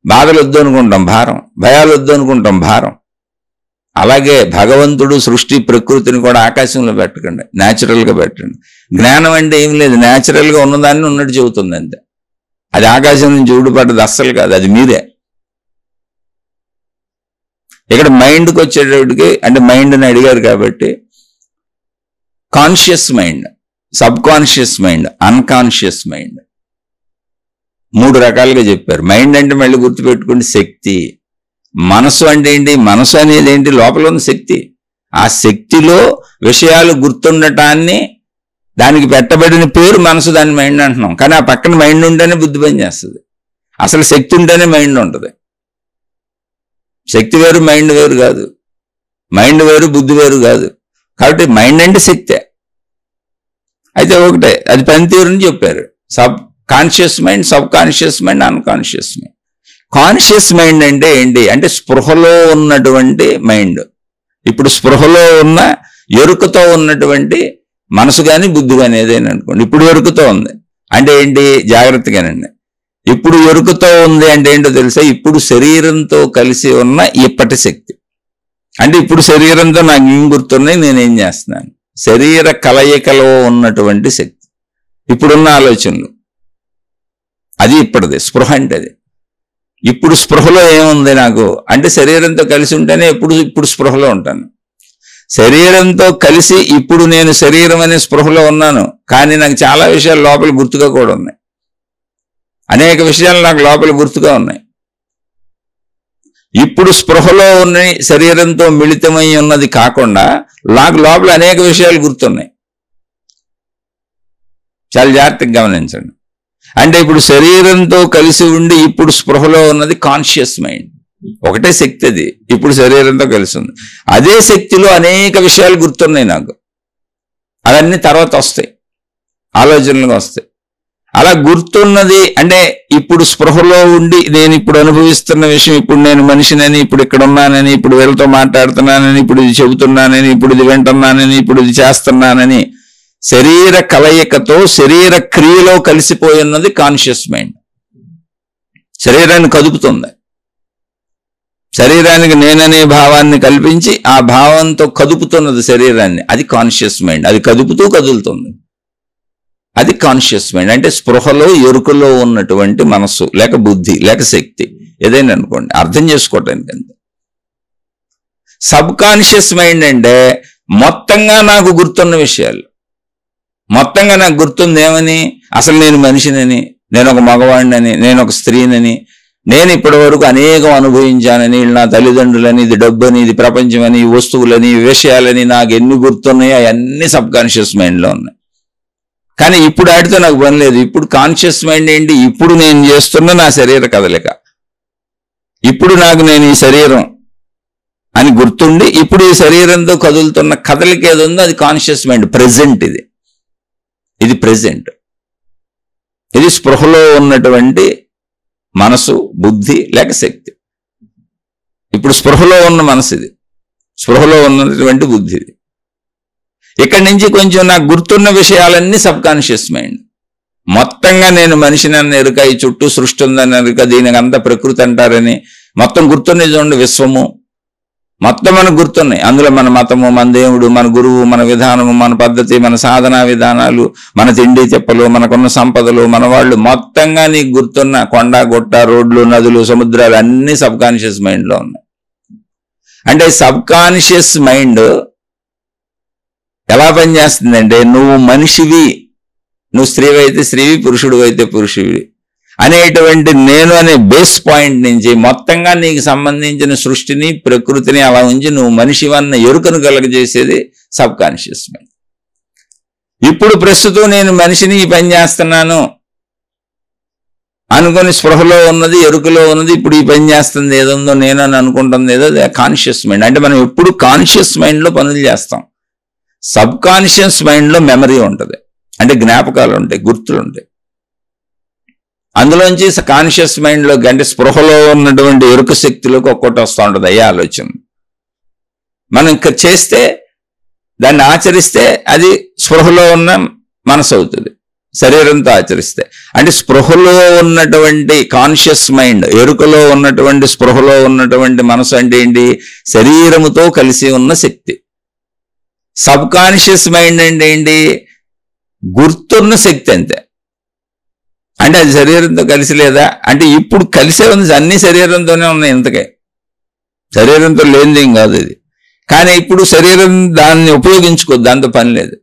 బాధలు వద్దు అనుకుంటాం, భారం. భయాలు వద్దు అనుకుంటాం, భారం. అలాగే భగవంతుడు సృష్టి ప్రకృతిని కూడా ఆకాశంలో పెట్టకండి, న్యాచురల్గా పెట్టండి. జ్ఞానం అంటే ఏం లేదు, న్యాచురల్గా ఉన్నదాన్ని ఉన్నట్టు చెబుతుంది అంతే. అది ఆకాశం నుంచి ఊడిపడ్డది అస్సలు కాదు, అది మీరే. ఇక్కడ మైండ్కి వచ్చేటప్పటికి, అంటే మైండ్ని అడిగారు కాబట్టి, conscious mind, sub conscious mind, unconscious mind, 3 రకాలుగా చెప్పారు. మైండ్ అంటే మళ్ళీ గుర్తుపెట్టుకోండి శక్తి. మనసు అంటే ఏంటి? మనసు అనేది ఏంటి? లోపల ఉన్న శక్తి. ఆ శక్తిలో విషయాలు గుర్తుండటాన్ని, దానికి పెట్టబడిన పేరు మనసు, దాన్ని మైండ్ అంటున్నాం. కానీ ఆ పక్కన మైండ్ ఉంటేనే బుద్ధి పని చేస్తుంది. అసలు శక్తి ఉంటేనే మైండ్ ఉంటుంది. శక్తి వేరు, మైండ్ వేరు కాదు. మైండ్ వేరు, బుద్ధి వేరు కాదు. కాబట్టి మైండ్ అంటే శక్తే. అయితే ఒకటే, అది పనితీరుని చెప్పారు. Sub conscious mind, sub conscious mind, unconscious mind. Conscious mind అంటే ఏంటి అంటే స్పృహలో ఉన్నటువంటి మైండ్. ఇప్పుడు స్పృహలో ఉన్న ఎరుకతో ఉన్నటువంటి మనసు కానీ బుద్ధి కానీ ఏదైనా అనుకోండి. ఇప్పుడు ఎరుకతో ఉంది అంటే ఏంటి? జాగ్రత్తగానండి. ఇప్పుడు ఎరుకతో ఉంది అంటే ఏంటో తెలుసా? ఇప్పుడు శరీరంతో కలిసి ఉన్న ఇప్పటి శక్తి. అంటే ఇప్పుడు శరీరంతో నాకు ఏం గుర్తున్నాయి, నేనేం చేస్తున్నాను, శరీర కలయికలో ఉన్నటువంటి శక్తి, ఇప్పుడున్న ఆలోచనలు, అది ఇప్పటిది స్పృహ. అంటే అది ఇప్పుడు స్పృహలో ఏముంది నాకు అంటే శరీరంతో కలిసి ఉంటేనే ఇప్పుడు స్పృహలో ఉంటాను. శరీరంతో కలిసి ఇప్పుడు నేను శరీరం అనే స్పృహలో ఉన్నాను. కానీ నాకు చాలా విషయాలు లోపల గుర్తుగా కూడా ఉన్నాయి. అనేక విషయాలు నాకు లోపల గుర్తుగా ఉన్నాయి. ఇప్పుడు స్పృహలో ఉన్న శరీరంతో మిళితమై ఉన్నది కాకుండా నాకు లోపల అనేక విషయాలు గుర్తున్నాయి. చాలా జాగ్రత్తగా గమనించండి. అంటే ఇప్పుడు శరీరంతో కలిసి ఉండి ఇప్పుడు స్పృహలో ఉన్నది కాన్షియస్ మైండ్. ఒకటే శక్తి, అది ఇప్పుడు శరీరంతో కలిసి ఉంది. అదే శక్తిలో అనేక విషయాలు గుర్తున్నాయి నాకు. అవన్నీ తర్వాత వస్తాయి, ఆలోచనలుగా వస్తాయి. అలా గుర్తున్నది అంటే ఇప్పుడు స్పృహలో ఉండి నేను ఇప్పుడు అనుభవిస్తున్న విషయం, ఇప్పుడు నేను మనిషినని, ఇప్పుడు ఇక్కడ ఉన్నానని, ఇప్పుడు వీళ్ళతో మాట్లాడుతున్నానని, ఇప్పుడు ఇది చెబుతున్నానని, ఇప్పుడు ఇది వింటున్నానని, ఇప్పుడు ఇది చేస్తున్నానని, శరీర కలయికతో శరీర క్రియలో కలిసిపోయి ఉన్నది కాన్షియస్ మైండ్. శరీరాన్ని కదుపుతుంది. శరీరానికి నేననే భావాన్ని కల్పించి ఆ భావంతో కదుపుతున్నది శరీరాన్ని. అది కాన్షియస్ మైండ్. అది కదుపుతూ కదులుతుంది. అది కాన్షియస్ మైండ్. అంటే స్పృహలో ఎరుకలో ఉన్నటువంటి మనస్సు లేక బుద్ధి లేక శక్తి ఏదైనా అనుకోండి, అర్థం చేసుకోవటానికి అంతే. సబ్ కాన్షియస్ మైండ్ అంటే మొత్తంగా నాకు గుర్తున్న విషయాలు. మొత్తంగా నాకు గుర్తుంది ఏమని, అసలు నేను మనిషినని, నేను ఒక మగవాడినని, నేను ఒక స్త్రీనని, నేను ఇప్పటి వరకు అనేకం అనుభవించానని, నా తల్లిదండ్రులని, ఇది డబ్బని, ఇది ప్రపంచమని, ఈ వస్తువులని, విషయాలని నాకు ఎన్ని గుర్తున్నాయో అవన్నీ సబ్ కాన్షియస్ మైండ్లో ఉన్నాయి. కానీ ఇప్పుడు వాటితో నాకు పని లేదు. ఇప్పుడు కాన్షియస్ మైండ్ ఏంటి, ఇప్పుడు నేను చేస్తున్న నా శరీర కదలిక, ఇప్పుడు నాకు నేను ఈ శరీరం అని గుర్తుండి ఇప్పుడు ఈ శరీరంతో కదులుతున్న కదలిక ఏది ఉందో అది కాన్షియస్ మైండ్. ప్రెజెంట్ ఇది ప్రెజెంట్. ఇది స్పృహలో ఉన్నటువంటి మనసు, బుద్ధి లేక శక్తి. ఇప్పుడు స్పృహలో ఉన్న మనసు ఇది, స్పృహలో ఉన్నటువంటి బుద్ధి ఇది. ఇక్కడి నుంచి కొంచెం నాకు గుర్తున్న విషయాలన్నీ సబ్ కాన్షియస్ మైండ్. మొత్తంగా నేను మనిషిని అన్న ఎరుక, ఈ చుట్టూ సృష్టి ఉందని ఎరుక, దీనికి అంతా ప్రకృతి అంటారని మొత్తం గుర్తున్నాయి చూడండి. విశ్వము మొత్తం మనకు గుర్తున్నాయి. అందులో మన మతము, మన దేవుడు, మన గురువు, మన విధానము, మన పద్ధతి, మన సాధనా విధానాలు, మన తిండి తిప్పలు, మనకున్న సంపదలు, మన వాళ్ళు మొత్తంగా నీకు గుర్తున్న కొండ, గుట్ట, రోడ్లు, నదులు, సముద్రాలు అన్నీ సబ్ కాన్షియస్ మైండ్లో ఉన్నాయి. అంటే సబ్ కాన్షియస్ మైండ్ ఎలా పనిచేస్తుందంటే, నువ్వు మనిషివి, నువ్వు స్త్రీవి అయితే స్త్రీవి, పురుషుడు అయితే పురుషుడివి అనేటువంటి నేను అనే బేస్ పాయింట్ నుంచి మొత్తంగా నీకు సంబంధించిన సృష్టిని, ప్రకృతిని అలా ఉంచి నువ్వు మనిషివన్న ఎరుకను కలగజేసేది సబ్ కాన్షియస్ మైండ్. ఇప్పుడు ప్రస్తుతం నేను మనిషిని ఈ పని చేస్తున్నాను అనుకుని స్పృహలో ఉన్నది, ఎరుకలో ఉన్నది, ఇప్పుడు ఈ పని చేస్తుంది ఏదుందో నేను అని అనుకుంటుంది ఏదో కాన్షియస్ మైండ్. అంటే మనం ఎప్పుడు కాన్షియస్ మైండ్లో పనులు చేస్తాం. సబ్ కాన్షియస్ మైండ్లో మెమరీ ఉంటుంది, అంటే జ్ఞాపకాలు ఉంటాయి, గుర్తులు ఉంటాయి. అందులోంచి కాన్షియస్ మైండ్లోకి, అంటే స్పృహలో ఉన్నటువంటి ఎరుక శక్తిలోకి ఒక్కొక్కటి వస్తూ ఉంటుంది అయ్యే ఆలోచన. మనం ఇంకా చేస్తే, దాన్ని ఆచరిస్తే అది స్పృహలో ఉన్న మనసు అవుతుంది. శరీరంతో ఆచరిస్తే అంటే స్పృహలో ఉన్నటువంటి కాన్షియస్ మైండ్, ఎరుకలో ఉన్నటువంటి స్పృహలో ఉన్నటువంటి మనసు అంటే ఏంటి, శరీరముతో కలిసి ఉన్న శక్తి. సబ్ కాన్షియస్ మైండ్ అంటే ఏంటి, గుర్తున్న శక్తి అంతే. అంటే అది శరీరంతో కలిసి లేదా అంటే ఇప్పుడు కలిసే ఉంది, అన్ని శరీరంతోనే ఉన్నాయి. ఇంతకే శరీరంతో లేనిదేం కాదు ఇది. కానీ ఇప్పుడు శరీరం దాన్ని ఉపయోగించుకోదు, దాంతో పని లేదు.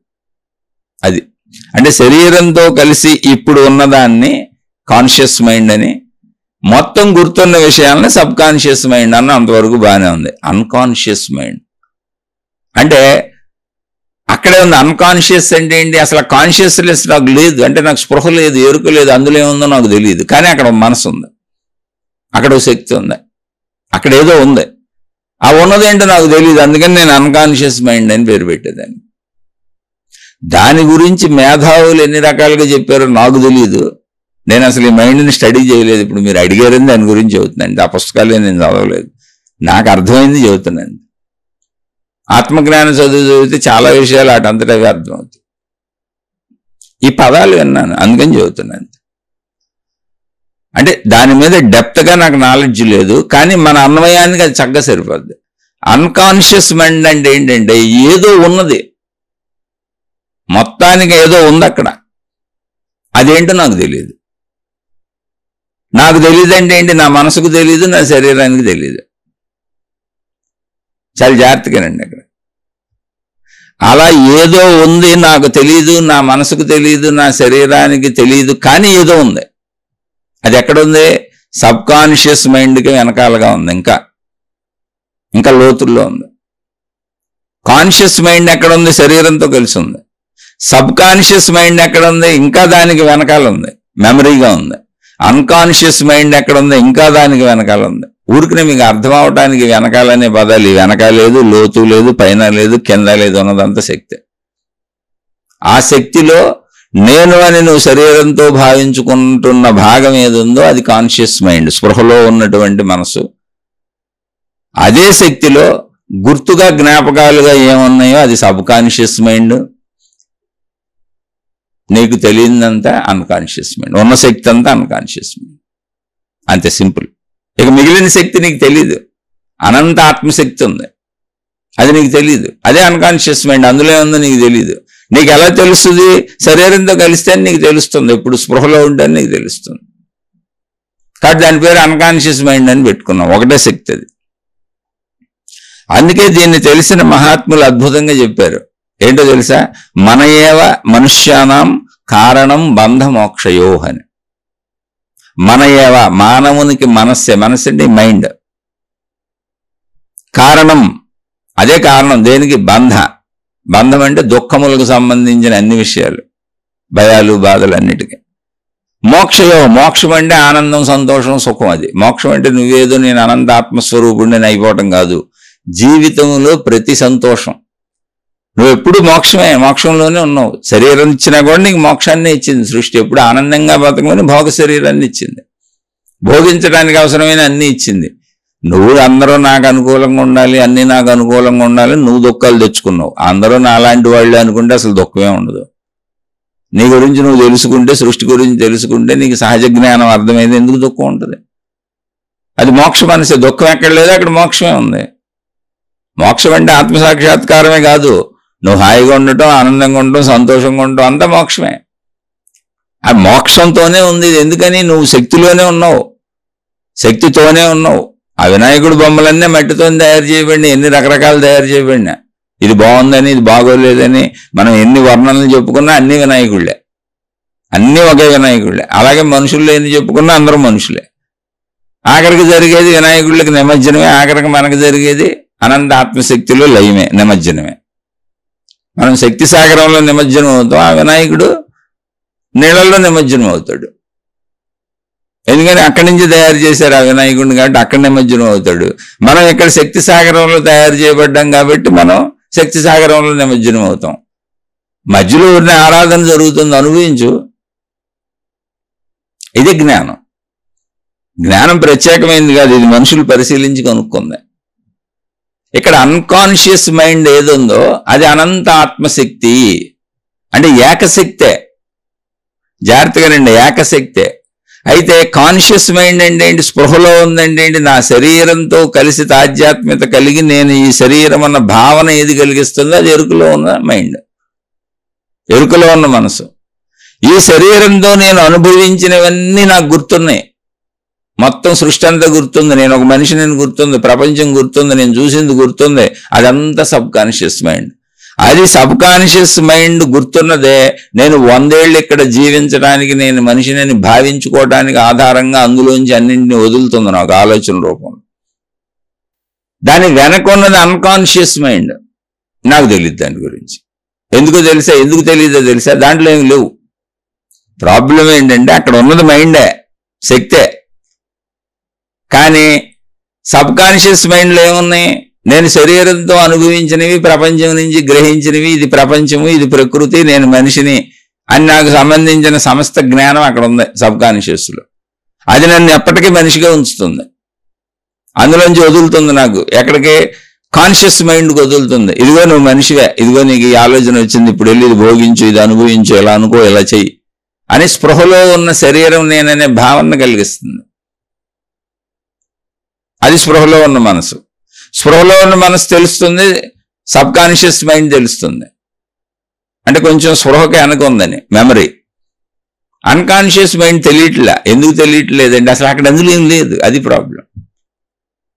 అది అంటే శరీరంతో కలిసి ఇప్పుడు ఉన్నదాన్ని కాన్షియస్ మైండ్ అని, మొత్తం గుర్తున్న విషయాలని సబ్ కాన్షియస్ మైండ్ అన్న, అంతవరకు బాగానే ఉంది. అన్కాన్షియస్ మైండ్ అంటే అక్కడే ఉంది. అన్కాన్షియస్ అంటే ఏంటి, అసలు కాన్షియస్నెస్ నాకు లేదు, అంటే నాకు స్పృహ లేదు, ఎరుక లేదు, అందులో ఏముందో నాకు తెలియదు. కానీ అక్కడ మనసు ఉంది, అక్కడ శక్తి ఉంది, అక్కడ ఏదో ఉంది. ఆ ఉన్నదేంటో నాకు తెలియదు, అందుకని నేను అన్కాన్షియస్ మైండ్ అని పేరు పెట్టేదాన్ని. దాని గురించి మేధావులు ఎన్ని రకాలుగా చెప్పారో నాకు తెలియదు. నేను అసలు ఈ మైండ్ని స్టడీ చేయలేదు. ఇప్పుడు మీరు అడిగారని దాని గురించి చెబుతున్నాను. ఆ పుస్తకాలే నేను చదవలేదు, నాకు అర్థమైంది చెబుతున్నాను. ఆత్మజ్ఞానం చదివితే చాలా విషయాలు అటంతటా అవి అర్థమవుతాయి. ఈ పదాలు విన్నాను అందుకని చెబుతున్నాను. అంటే దాని మీద డెప్త్గా నాకు నాలెడ్జ్ లేదు, కానీ మన అన్వయానికి అది చక్కగా సరిపోద్ది. అన్కాన్షియస్ మైండ్ అంటే ఏంటంటే ఏదో ఉన్నది, మొత్తానికి ఏదో ఉంది అక్కడ, అదేంటో నాకు తెలియదు. నాకు తెలియదు అంటే ఏంటి, నా మనసుకు తెలియదు, నా శరీరానికి తెలియదు. చాలా జాగ్రత్తగానండి అక్కడ. అలా ఏదో ఉంది, నాకు తెలియదు, నా మనసుకు తెలియదు, నా శరీరానికి తెలియదు, కానీ ఏదో ఉంది. అది ఎక్కడుంది, సబ్ కాన్షియస్ మైండ్కి వెనకాలగా ఉంది, ఇంకా లోతుల్లో ఉంది. కాన్షియస్ మైండ్ ఎక్కడుంది, శరీరంతో కలిసి ఉంది. సబ్ కాన్షియస్ మైండ్ ఎక్కడుంది, ఇంకా దానికి వెనకాల ఉంది, మెమరీగా ఉంది. అన్కాన్షియస్ మైండ్ ఎక్కడుంది, ఇంకా దానికి వెనకాల ఉంది. ఊరికనే మీకు అర్థం అవటానికి వెనకాలనే పదాలు, వెనకాల లేదు, లోతు లేదు, పైన లేదు, కింద లేదు, ఉన్నదంతా శక్తి. ఆ శక్తిలో నేను అని నువ్వు శరీరంతో భావించుకుంటున్న భాగం ఏది ఉందో అది కాన్షియస్ మైండ్, స్పృహలో ఉన్నటువంటి మనసు. అదే శక్తిలో గుర్తుగా జ్ఞాపకాలుగా ఏమున్నాయో అది సబ్ కాన్షియస్ మైండ్. నీకు తెలియదంతా అన్కాన్షియస్ మైండ్, ఉన్న శక్తి అంతా అన్కాన్షియస్ మైండ్, అంతే సింపుల్. ఇక మిగిలిన శక్తి నీకు తెలీదు. అనంత ఆత్మశక్తి ఉంది, అది నీకు తెలీదు, అదే అన్కాన్షియస్ మైండ్, అందులో ఉందో నీకు తెలీదు. నీకు ఎలా తెలుస్తుంది, శరీరంతో కలిస్తే నీకు తెలుస్తుంది, ఎప్పుడు స్పృహలో ఉంటే నీకు తెలుస్తుంది. కాబట్టి దాని పేరు అన్కాన్షియస్ మైండ్ అని పెట్టుకున్నాం, ఒకటే శక్తి అది. అందుకే దీన్ని తెలిసిన మహాత్ములు అద్భుతంగా చెప్పారు. ఏంటో తెలుసా? మన ఏవ మనుష్యానాం కారణం బంధ మోక్షయో అని. మన ఏవ మానవునికి మనస్సే, మనస్సు అంటే మైండ్, కారణం అదే కారణం దేనికి? బంధం అంటే దుఃఖములకు సంబంధించిన అన్ని విషయాలు, భయాలు బాధలు అన్నిటికీ. మోక్షం అంటే ఆనందం సంతోషం సుఖం. అది మోక్షం అంటే నువ్వేదో నేను అనంత ఆత్మస్వరూపుడిని అయిపోవటం కాదు. జీవితంలో ప్రతి సంతోషం నువ్వు ఎప్పుడు మోక్షంలోనే ఉన్నావు. శరీరం ఇచ్చినా కూడా నీకు మోక్షాన్ని ఇచ్చింది సృష్టి. ఎప్పుడు ఆనందంగా బతకమని భోగ శరీరాన్ని ఇచ్చింది, భోగించడానికి అవసరమైన అన్ని ఇచ్చింది. నువ్వు అందరూ నాకు అనుకూలంగా ఉండాలి, అన్ని నాకు అనుకూలంగా ఉండాలి, నువ్వు దుఃఖాలు తెచ్చుకున్నావు. అందరూ నాలాంటి వాళ్ళు అనుకుంటే అసలు దుఃఖమే ఉండదు. నీ గురించి నువ్వు తెలుసుకుంటే, సృష్టి గురించి తెలుసుకుంటే నీకు సహజ జ్ఞానం అర్థమైంది, ఎందుకు దుఃఖం ఉంటుంది? అది మోక్షం అనేసి. దుఃఖం ఎక్కడ లేదో అక్కడ మోక్షమే ఉంది. మోక్షం అంటే ఆత్మసాక్షాత్కారమే కాదు, నువ్వు హాయిగా ఉండటం, ఆనందంగా ఉండటం, సంతోషంగా ఉండటం అంతా మోక్షమే. ఆ మోక్షంతోనే ఉంది. ఎందుకని? నువ్వు శక్తిలోనే ఉన్నావు, శక్తితోనే ఉన్నావు. ఆ వినాయకుడు బొమ్మలన్నీ మట్టితో తయారు చేయబడిన, ఎన్ని రకరకాలు తయారు చేయబడినా, ఇది బాగుందని ఇది బాగోలేదని మనం ఎన్ని వర్ణనలు చెప్పుకున్నా అన్ని వినాయకుళ్ళే, అన్నీ ఒకే వినాయకుళ్ళే. అలాగే మనుషుల్లో ఎన్ని చెప్పుకున్నా అందరూ మనుషులే. ఆఖరికి జరిగేది వినాయకుళ్ళకి నిమజ్జనమే, ఆఖరికి మనకు జరిగేది అనంత ఆత్మశక్తిలో లయమే, నిమజ్జనమే. మనం శక్తి సాగరంలో నిమజ్జనం అవుతాం, ఆ వినాయకుడు నీళ్ళల్లో నిమజ్జనం అవుతాడు. ఎందుకని? అక్కడి నుంచి తయారు చేశారు ఆ వినాయకుడిని కాబట్టి అక్కడ నిమజ్జనం అవుతాడు. మనం ఇక్కడ శక్తి సాగరంలో తయారు చేయబడ్డాం కాబట్టి మనం శక్తి సాగరంలో నిమజ్జనం అవుతాం. మధ్యలో ఉన్న ఆరాధన జరుగుతుంది, అనుభవించు. ఇది జ్ఞానం. జ్ఞానం ప్రత్యేకమైంది కాదు, ఇది మనుషులు పరిశీలించి కనుక్కుంది. ఇక్కడ అన్కాన్షియస్ మైండ్ ఏదుందో అది అనంత ఆత్మశక్తి, అంటే ఏకశక్తే. జాగ్రత్తగా రండి, ఏకశక్తే. అయితే కాన్షియస్ మైండ్ అంటే ఏంటి? స్పృహలో ఉందంటే ఏంటి? నా శరీరంతో కలిసి తాధ్యాత్మ్యత కలిగి నేను ఈ శరీరం అన్న భావన ఏది కలిగిస్తుందో అది ఎరుకలో ఉన్న మైండ్, ఎరుకలో ఉన్న మనసు. ఈ శరీరంతో నేను అనుభవించినవన్నీ నాకు గుర్తున్నాయి. మొత్తం సృష్టి అంతా గుర్తుంది, నేను ఒక మనిషిని గుర్తుంది, ప్రపంచం గుర్తుంది, నేను చూసింది గుర్తుంది. అదంతా సబ్ కాన్షియస్ మైండ్. అది సబ్ కాన్షియస్ మైండ్ గుర్తున్నదే నేను 100 ఏళ్ళు ఇక్కడ జీవించడానికి, నేను మనిషిని భావించుకోవడానికి ఆధారంగా అందులోంచి అన్నింటినీ వదులుతుంది నాకు ఆలోచన రూపంలో. దాని వెనకున్నది అన్కాన్షియస్ మైండ్. నాకు తెలియదు దాని గురించి. ఎందుకు తెలుసా? ఎందుకు తెలియదో తెలుసా? దాంట్లో ఏమి లేవు. ప్రాబ్లం ఏంటంటే అక్కడ ఉన్నది మైండే, శక్తే. కానీ సబ్ కాన్షియస్ మైండ్లో ఏమున్నాయి? నేను శరీరంతో అనుభవించినవి, ప్రపంచం నుంచి గ్రహించినవి, ఇది ప్రపంచము, ఇది ప్రకృతి, నేను మనిషిని అని నాకు సంబంధించిన సమస్త జ్ఞానం అక్కడ ఉంది సబ్ కాన్షియస్లో. అది నన్ను ఎప్పటికీ మనిషిగా ఉంచుతుంది, అందులోంచి వదులుతుంది నాకు. ఎక్కడికి? కాన్షియస్ మైండ్కి వదులుతుంది. ఇదిగో నువ్వు మనిషివే, ఇదిగో నీకు ఈ ఆలోచన వచ్చింది, ఇప్పుడు వెళ్ళి ఇది భోగించు, ఇది అనుభవించు, ఇలా అనుకో, ఇలా చెయ్యి అని స్పృహలో ఉన్న శరీరం నేననే భావన కలిగిస్తుంది. అది స్పృహలో ఉన్న మనసు. స్పృహలో ఉన్న మనసు తెలుస్తుంది, సబ్ కాన్షియస్ మైండ్ తెలుస్తుంది. అంటే కొంచెం స్పృహకి వెనకుందని మెమరీ. అన్కాన్షియస్ మైండ్ తెలియట్లే. ఎందుకు తెలియట్లేదండి? అసలు అక్కడ అందులో ఏం లేదు, అది ప్రాబ్లం.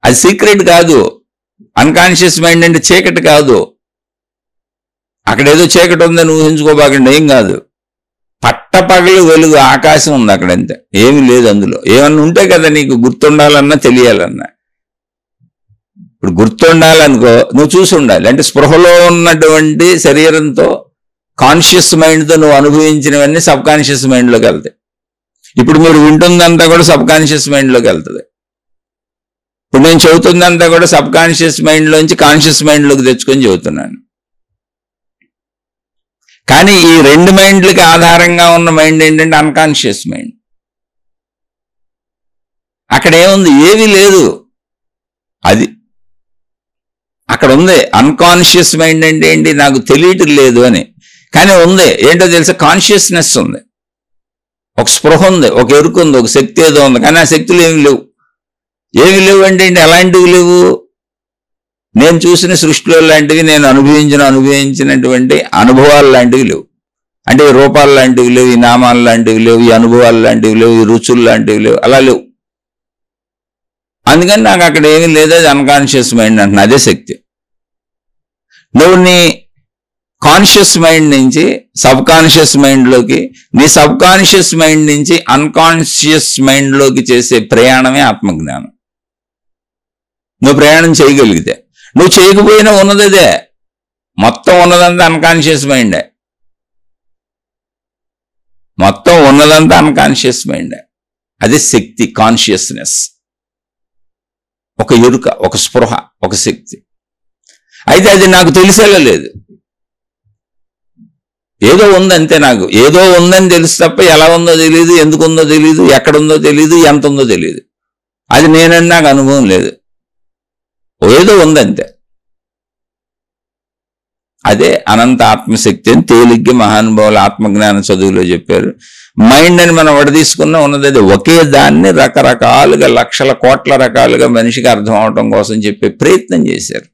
అది సీక్రెట్ కాదు. అన్కాన్షియస్ మైండ్ అంటే చీకటి కాదు. అక్కడ ఏదో చీకటి ఉందని ఊహించుకోబాకండి, ఏం కాదు. పట్టపగలు వెలుగు ఆకాశం ఉంది అక్కడంతే, ఏమి లేదు అందులో. ఏమన్నా ఉంటే కదా నీకు గుర్తుండాలన్నా తెలియాలన్నా. ఇప్పుడు గుర్తుండాలనుకో నువ్వు చూసి ఉండాలి. అంటే స్పృహలో ఉన్నటువంటి శరీరంతో కాన్షియస్ మైండ్తో నువ్వు అనుభవించినవన్నీ సబ్ కాన్షియస్ మైండ్లోకి వెళ్తాయి. ఇప్పుడు మీరు వింటుందంతా కూడా సబ్ కాన్షియస్ మైండ్లోకి వెళ్తుంది. ఇప్పుడు నేను చెబుతుందంతా కూడా సబ్ కాన్షియస్ మైండ్లోంచి కాన్షియస్ మైండ్లోకి తెచ్చుకొని చెబుతున్నాను. కానీ ఈ రెండు మైండ్లకి ఆధారంగా ఉన్న మైండ్ ఏంటంటే అన్కాన్షియస్ మైండ్. అక్కడ ఏముంది? ఏమీ లేదు. అది అక్కడ ఉంది. అన్కాన్షియస్ మైండ్ అంటే ఏంటి? నాకు తెలియటం లేదు అని. కానీ ఉంది. ఏంటో తెలుసా? కాన్షియస్నెస్ ఉంది, ఒక స్పృహ ఉంది, ఒక ఎరుకు ఉంది, ఒక శక్తి ఏదో ఉంది. కానీ ఆ శక్తులు ఏమి లేవు. ఏమి లేవు అంటే ఏంటి? ఎలాంటివి లేవు? నేను చూసిన సృష్టిలో లాంటివి, నేను అనుభవించినటువంటి అనుభవాలు లాంటివి లేవు. అంటే ఈ రూపాలు లాంటివి లేవు, ఈ నామాలు లాంటివి లేవు, ఈ అనుభవాలు లాంటివి లేవు, ఈ రుచులు లాంటివి లేవు, అలా లేవు. అందుకని నాకు అక్కడ ఏమీ లేదు. అది అన్కాన్షియస్ మైండ్ అంటున్నా. అదే శక్తి. నువ్వు నీ కాన్షియస్ మైండ్ నుంచి సబ్ కాన్షియస్ మైండ్లోకి, నీ సబ్ కాన్షియస్ మైండ్ నుంచి అన్కాన్షియస్ మైండ్లోకి చేసే ప్రయాణమే ఆత్మజ్ఞానం. నువ్వు ప్రయాణం చేయగలిగితే. నువ్వు చేయకపోయినా ఉన్నదే, మొత్తం ఉన్నదంతా అన్కాన్షియస్ మైండే, మొత్తం ఉన్నదంతా అన్కాన్షియస్ మైండే. అది శక్తి, కాన్షియస్నెస్, ఒక ఎరుక, ఒక స్పృహ, ఒక శక్తి. అయితే అది నాకు తెలిసేలా లేదు, ఏదో ఉందంతే. నాకు ఏదో ఉందని తెలుసు తప్ప ఎలా ఉందో తెలియదు, ఎందుకు ఉందో తెలియదు, ఎక్కడుందో తెలియదు, ఎంత ఉందో తెలియదు. అది నేనని నాకు అనుభవం లేదు, ఏదో ఉందంతే. అదే అనంత ఆత్మశక్తి అని తేలిగ్గా మహానుభావులు ఆత్మజ్ఞాన చదువులో చెప్పారు. మైండ్ అని మనం వడదీసుకున్నా ఉన్నది అదే. ఒకే దాన్ని రకరకాలుగా, లక్షల కోట్ల రకాలుగా మనిషికి అర్థం అవటం కోసం చెప్పే ప్రయత్నం చేశారు.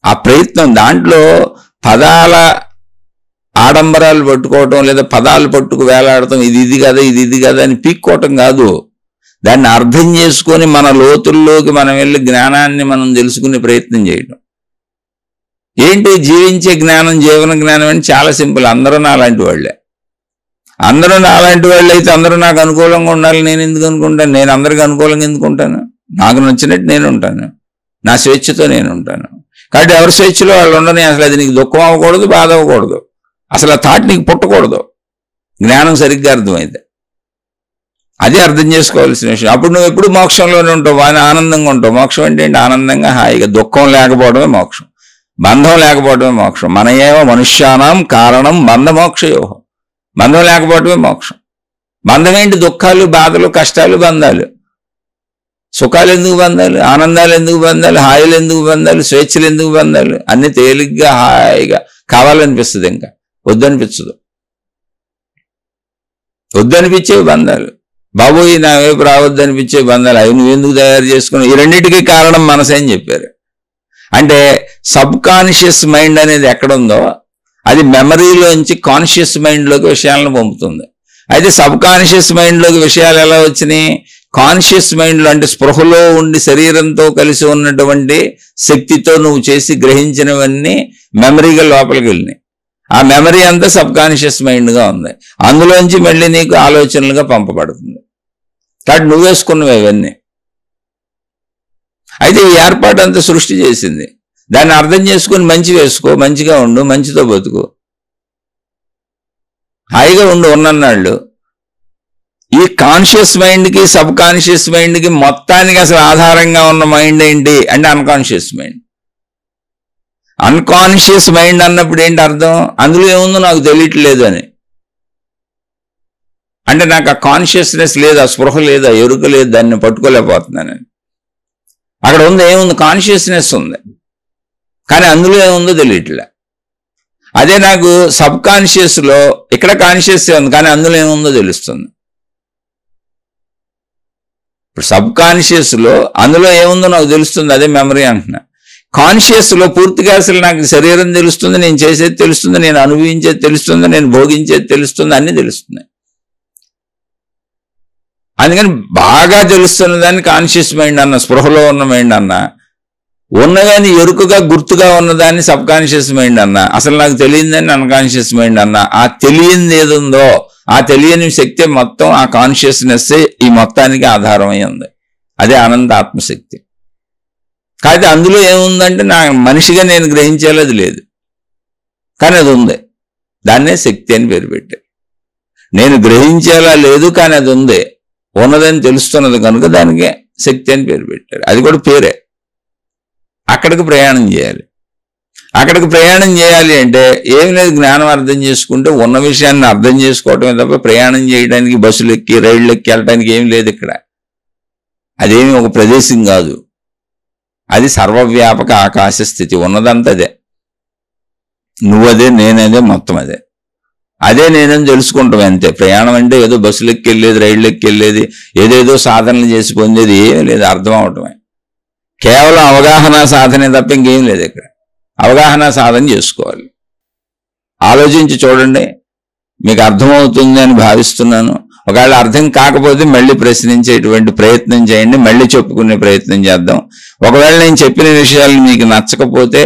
ఆ ప్రయత్నం దాంట్లో పదాల ఆడంబరాలు పట్టుకోవటం, లేదా పదాలు పట్టుకు వేలాడటం, ఇది కదా, ఇది కదా అని పీక్కోవటం కాదు. దాన్ని అర్థం చేసుకొని మన లోతుల్లోకి మనం వెళ్ళి జ్ఞానాన్ని మనం తెలుసుకునే ప్రయత్నం చేయటం. ఏంటి జీవించే జ్ఞానం, జీవన జ్ఞానం అని చాలా సింపుల్. అందరూ నాలాంటి వాళ్ళే. అందరూ నాలాంటి వాళ్ళు అయితే అందరూ నాకు అనుకూలంగా ఉండాలి నేను ఎందుకు అనుకుంటాను? నేను అందరికీ అనుకూలంగా ఎందుకు ఉంటాను? నాకు నచ్చినట్టు నేను ఉంటాను, నా స్వేచ్ఛతో నేను ఉంటాను. కాబట్టి ఎవరి స్వేచ్ఛలో వాళ్ళు ఉండని. అసలు అది నీకు దుఃఖం అవ్వకూడదు, బాధ అవ్వకూడదు, అసలు ఆ థాట్ నీకు పుట్టకూడదు. జ్ఞానం సరిగ్గా అర్థమైంది, అదే అర్థం చేసుకోవాల్సిన విషయం. అప్పుడు నువ్వు ఎప్పుడు మోక్షంలోనే ఉంటావు, ఆనందంగా ఉంటావు. మోక్షం అంటే ఏంటి? ఆనందంగా హాయిగా, దుఃఖం లేకపోవడమే మోక్షం, బంధం లేకపోవడమే మోక్షం. మన ఏమో మనుష్యానాం కారణం బంధమోక్షయోహం. బంధం లేకపోవడమే మోక్షం. బంధం ఏంటి? దుఃఖాలు, బాధలు, కష్టాలు, బంధాలు. సుఖాలు ఎందుకు బంధాలు? ఆనందాలు ఎందుకు బంధాలు? హాయిలు ఎందుకు బంధాలు? స్వేచ్ఛలు ఎందుకు బంధాలు? అన్ని తేలిగ్గా హాయిగా కావాలనిపిస్తుంది, ఇంకా వద్దనిపించదు. వద్దనిపించేవి బంధాలు. బాబోయ్ నా వైపు రావద్దనిపించే బంధాలు, అవి నువ్వెందుకు తయారు చేసుకున్నావు? ఈ రెండింటికి కారణం మనసే అని చెప్పారు. అంటే సబ్ కాన్షియస్ మైండ్ అనేది ఎక్కడుందో అది మెమరీలోంచి కాన్షియస్ మైండ్లోకి విషయాలను పంపుతుంది. అయితే సబ్ కాన్షియస్ మైండ్లోకి విషయాలు ఎలా వచ్చినాయి? కాన్షియస్ మైండ్లో, అంటే స్పృహలో ఉండి శరీరంతో కలిసి ఉన్నటువంటి శక్తితో నువ్వు చేసి గ్రహించినవన్నీ మెమరీగా లోపలికి వెళ్ళినాయి. ఆ మెమరీ అంతా సబ్ కాన్షియస్ మైండ్గా ఉంది. అందులోంచి మళ్ళీ నీకు ఆలోచనలుగా పంపబడుతుంది. కాబట్టి నువ్వు వేసుకున్నవి అవన్నీ. అయితే ఈ ఏర్పాటు అంతా సృష్టి చేసింది. దాన్ని అర్థం చేసుకుని మంచి వేసుకో, మంచిగా ఉండు, మంచితో బతుకు, హాయిగా ఉండు ఉన్నన్నాళ్ళు. ఈ కాన్షియస్ మైండ్కి, సబ్ కాన్షియస్ మైండ్కి మొత్తానికి అసలు ఆధారంగా ఉన్న మైండ్ ఏంటి అంటే అన్కాన్షియస్ మైండ్. అన్కాన్షియస్ మైండ్ అన్నప్పుడు ఏంటి అర్థం? అందులో ఏముందో నాకు తెలియట్లేదు అని. అంటే నాకు ఆ కాన్షియస్నెస్ లేదు, ఆ స్పృహ లేదు, ఆ ఎరుక లేదు, దాన్ని పట్టుకోలేకపోతున్నానని. అక్కడ ఉంది ఏముంది? కాన్షియస్నెస్ ఉంది, కానీ అందులో ఏముందో తెలియట్లే. అదే నాకు సబ్ కాన్షియస్లో ఇక్కడ కాన్షియస్ ఉంది, కానీ అందులో ఏముందో తెలుస్తుంది. ఇప్పుడు సబ్ కాన్షియస్లో అందులో ఏముందో నాకు తెలుస్తుంది, అదే మెమరీ అంటున్నా. కాన్షియస్లో పూర్తిగా అసలు నాకు శరీరం తెలుస్తుంది, నేను చేసేది తెలుస్తుంది, నేను అనుభవించేది తెలుస్తుంది, నేను భోగించేది తెలుస్తుంది, అన్నీ తెలుస్తున్నాయి. అందుకని బాగా తెలుస్తున్న దాన్ని కాన్షియస్ మైండ్ అన్న, స్పృహలో ఉన్న మైండ్ అన్న. ఉన్నదాన్ని ఎరుకగా గుర్తుగా ఉన్నదాన్ని సబ్ కాన్షియస్ మైండ్ అన్న. అసలు నాకు తెలియదని అన్కాన్షియస్ మైండ్ అన్న. ఆ తెలియంది ఏదుందో, ఆ తెలియని శక్తి మొత్తం, ఆ కాన్షియస్నెస్ ఈ మొత్తానికి ఆధారమై ఉంది. అదే అనంత ఆత్మశక్తి. కాకపోతే అందులో ఏముందంటే నా మనిషిగా నేను గ్రహించేది లేదు, కానీ అది ఉంది. దాన్నే శక్తి అని పేరు పెట్టారు. నేను గ్రహించేలా లేదు, కానీ అది ఉంది, ఉన్నదని తెలుస్తున్నది కనుక దానికి శక్తి అని పేరు పెట్టారు. అది కూడా పేరే. అక్కడికి ప్రయాణం చేయాలి. అక్కడికి ప్రయాణం చేయాలి అంటే ఏమి లేదు, జ్ఞానం అర్థం చేసుకుంటే ఉన్న విషయాన్ని అర్థం చేసుకోవటమే తప్ప ప్రయాణం చేయడానికి బస్సులు ఎక్కి రైళ్ళు ఎక్కి వెళ్ళడానికి ఏం లేదు ఇక్కడ. అదేమి ఒక ప్రదేశం కాదు, అది సర్వవ్యాపక ఆకాశ స్థితి. ఉన్నదంతా అదే, నువ్వదే, నేనేదే, మొత్తం అదే. అదే నేనని తెలుసుకుంటాం అంతే. ప్రయాణం అంటే ఏదో బస్సులు ఎక్కి వెళ్ళేది, రైళ్ళు ఎక్కి వెళ్ళేది, ఏదేదో సాధనలు చేసి పొందేది ఏమీ లేదు, అర్థం అవటమే. కేవలం అవగాహన సాధనే తప్ప ఇంకేం లేదు ఇక్కడ. అవగాహన సాధన చేసుకోవాలి. ఆలోచించి చూడండి, మీకు అర్థమవుతుంది అని భావిస్తున్నాను. ఒకవేళ అర్థం కాకపోతే మళ్ళీ ప్రశ్నించేటువంటి ప్రయత్నం చేయండి, మళ్ళీ చెప్పుకునే ప్రయత్నం చేద్దాం. ఒకవేళ నేను చెప్పిన విషయాలు మీకు నచ్చకపోతే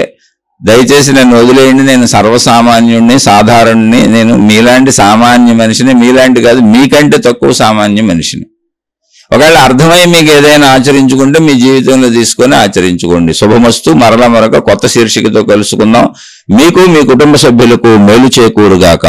దయచేసి నన్ను వదిలేయండి, నేను సర్వసామాన్యుడిని, సాధారణుడిని, నేను మీలాంటి సామాన్య మనిషిని, మీలాంటి కాదు మీకంటే తక్కువ సామాన్య మనిషిని. ఒకవేళ అర్థమై మీకు ఏదైనా ఆచరించుకుంటే మీ జీవితంలో తీసుకొని ఆచరించుకోండి. శుభమస్తు. మరలా మరొక కొత్త శీర్షికతో కలుసుకుందాం. మీకు మీ కుటుంబ సభ్యులకు మేలు చేకూరుగాక.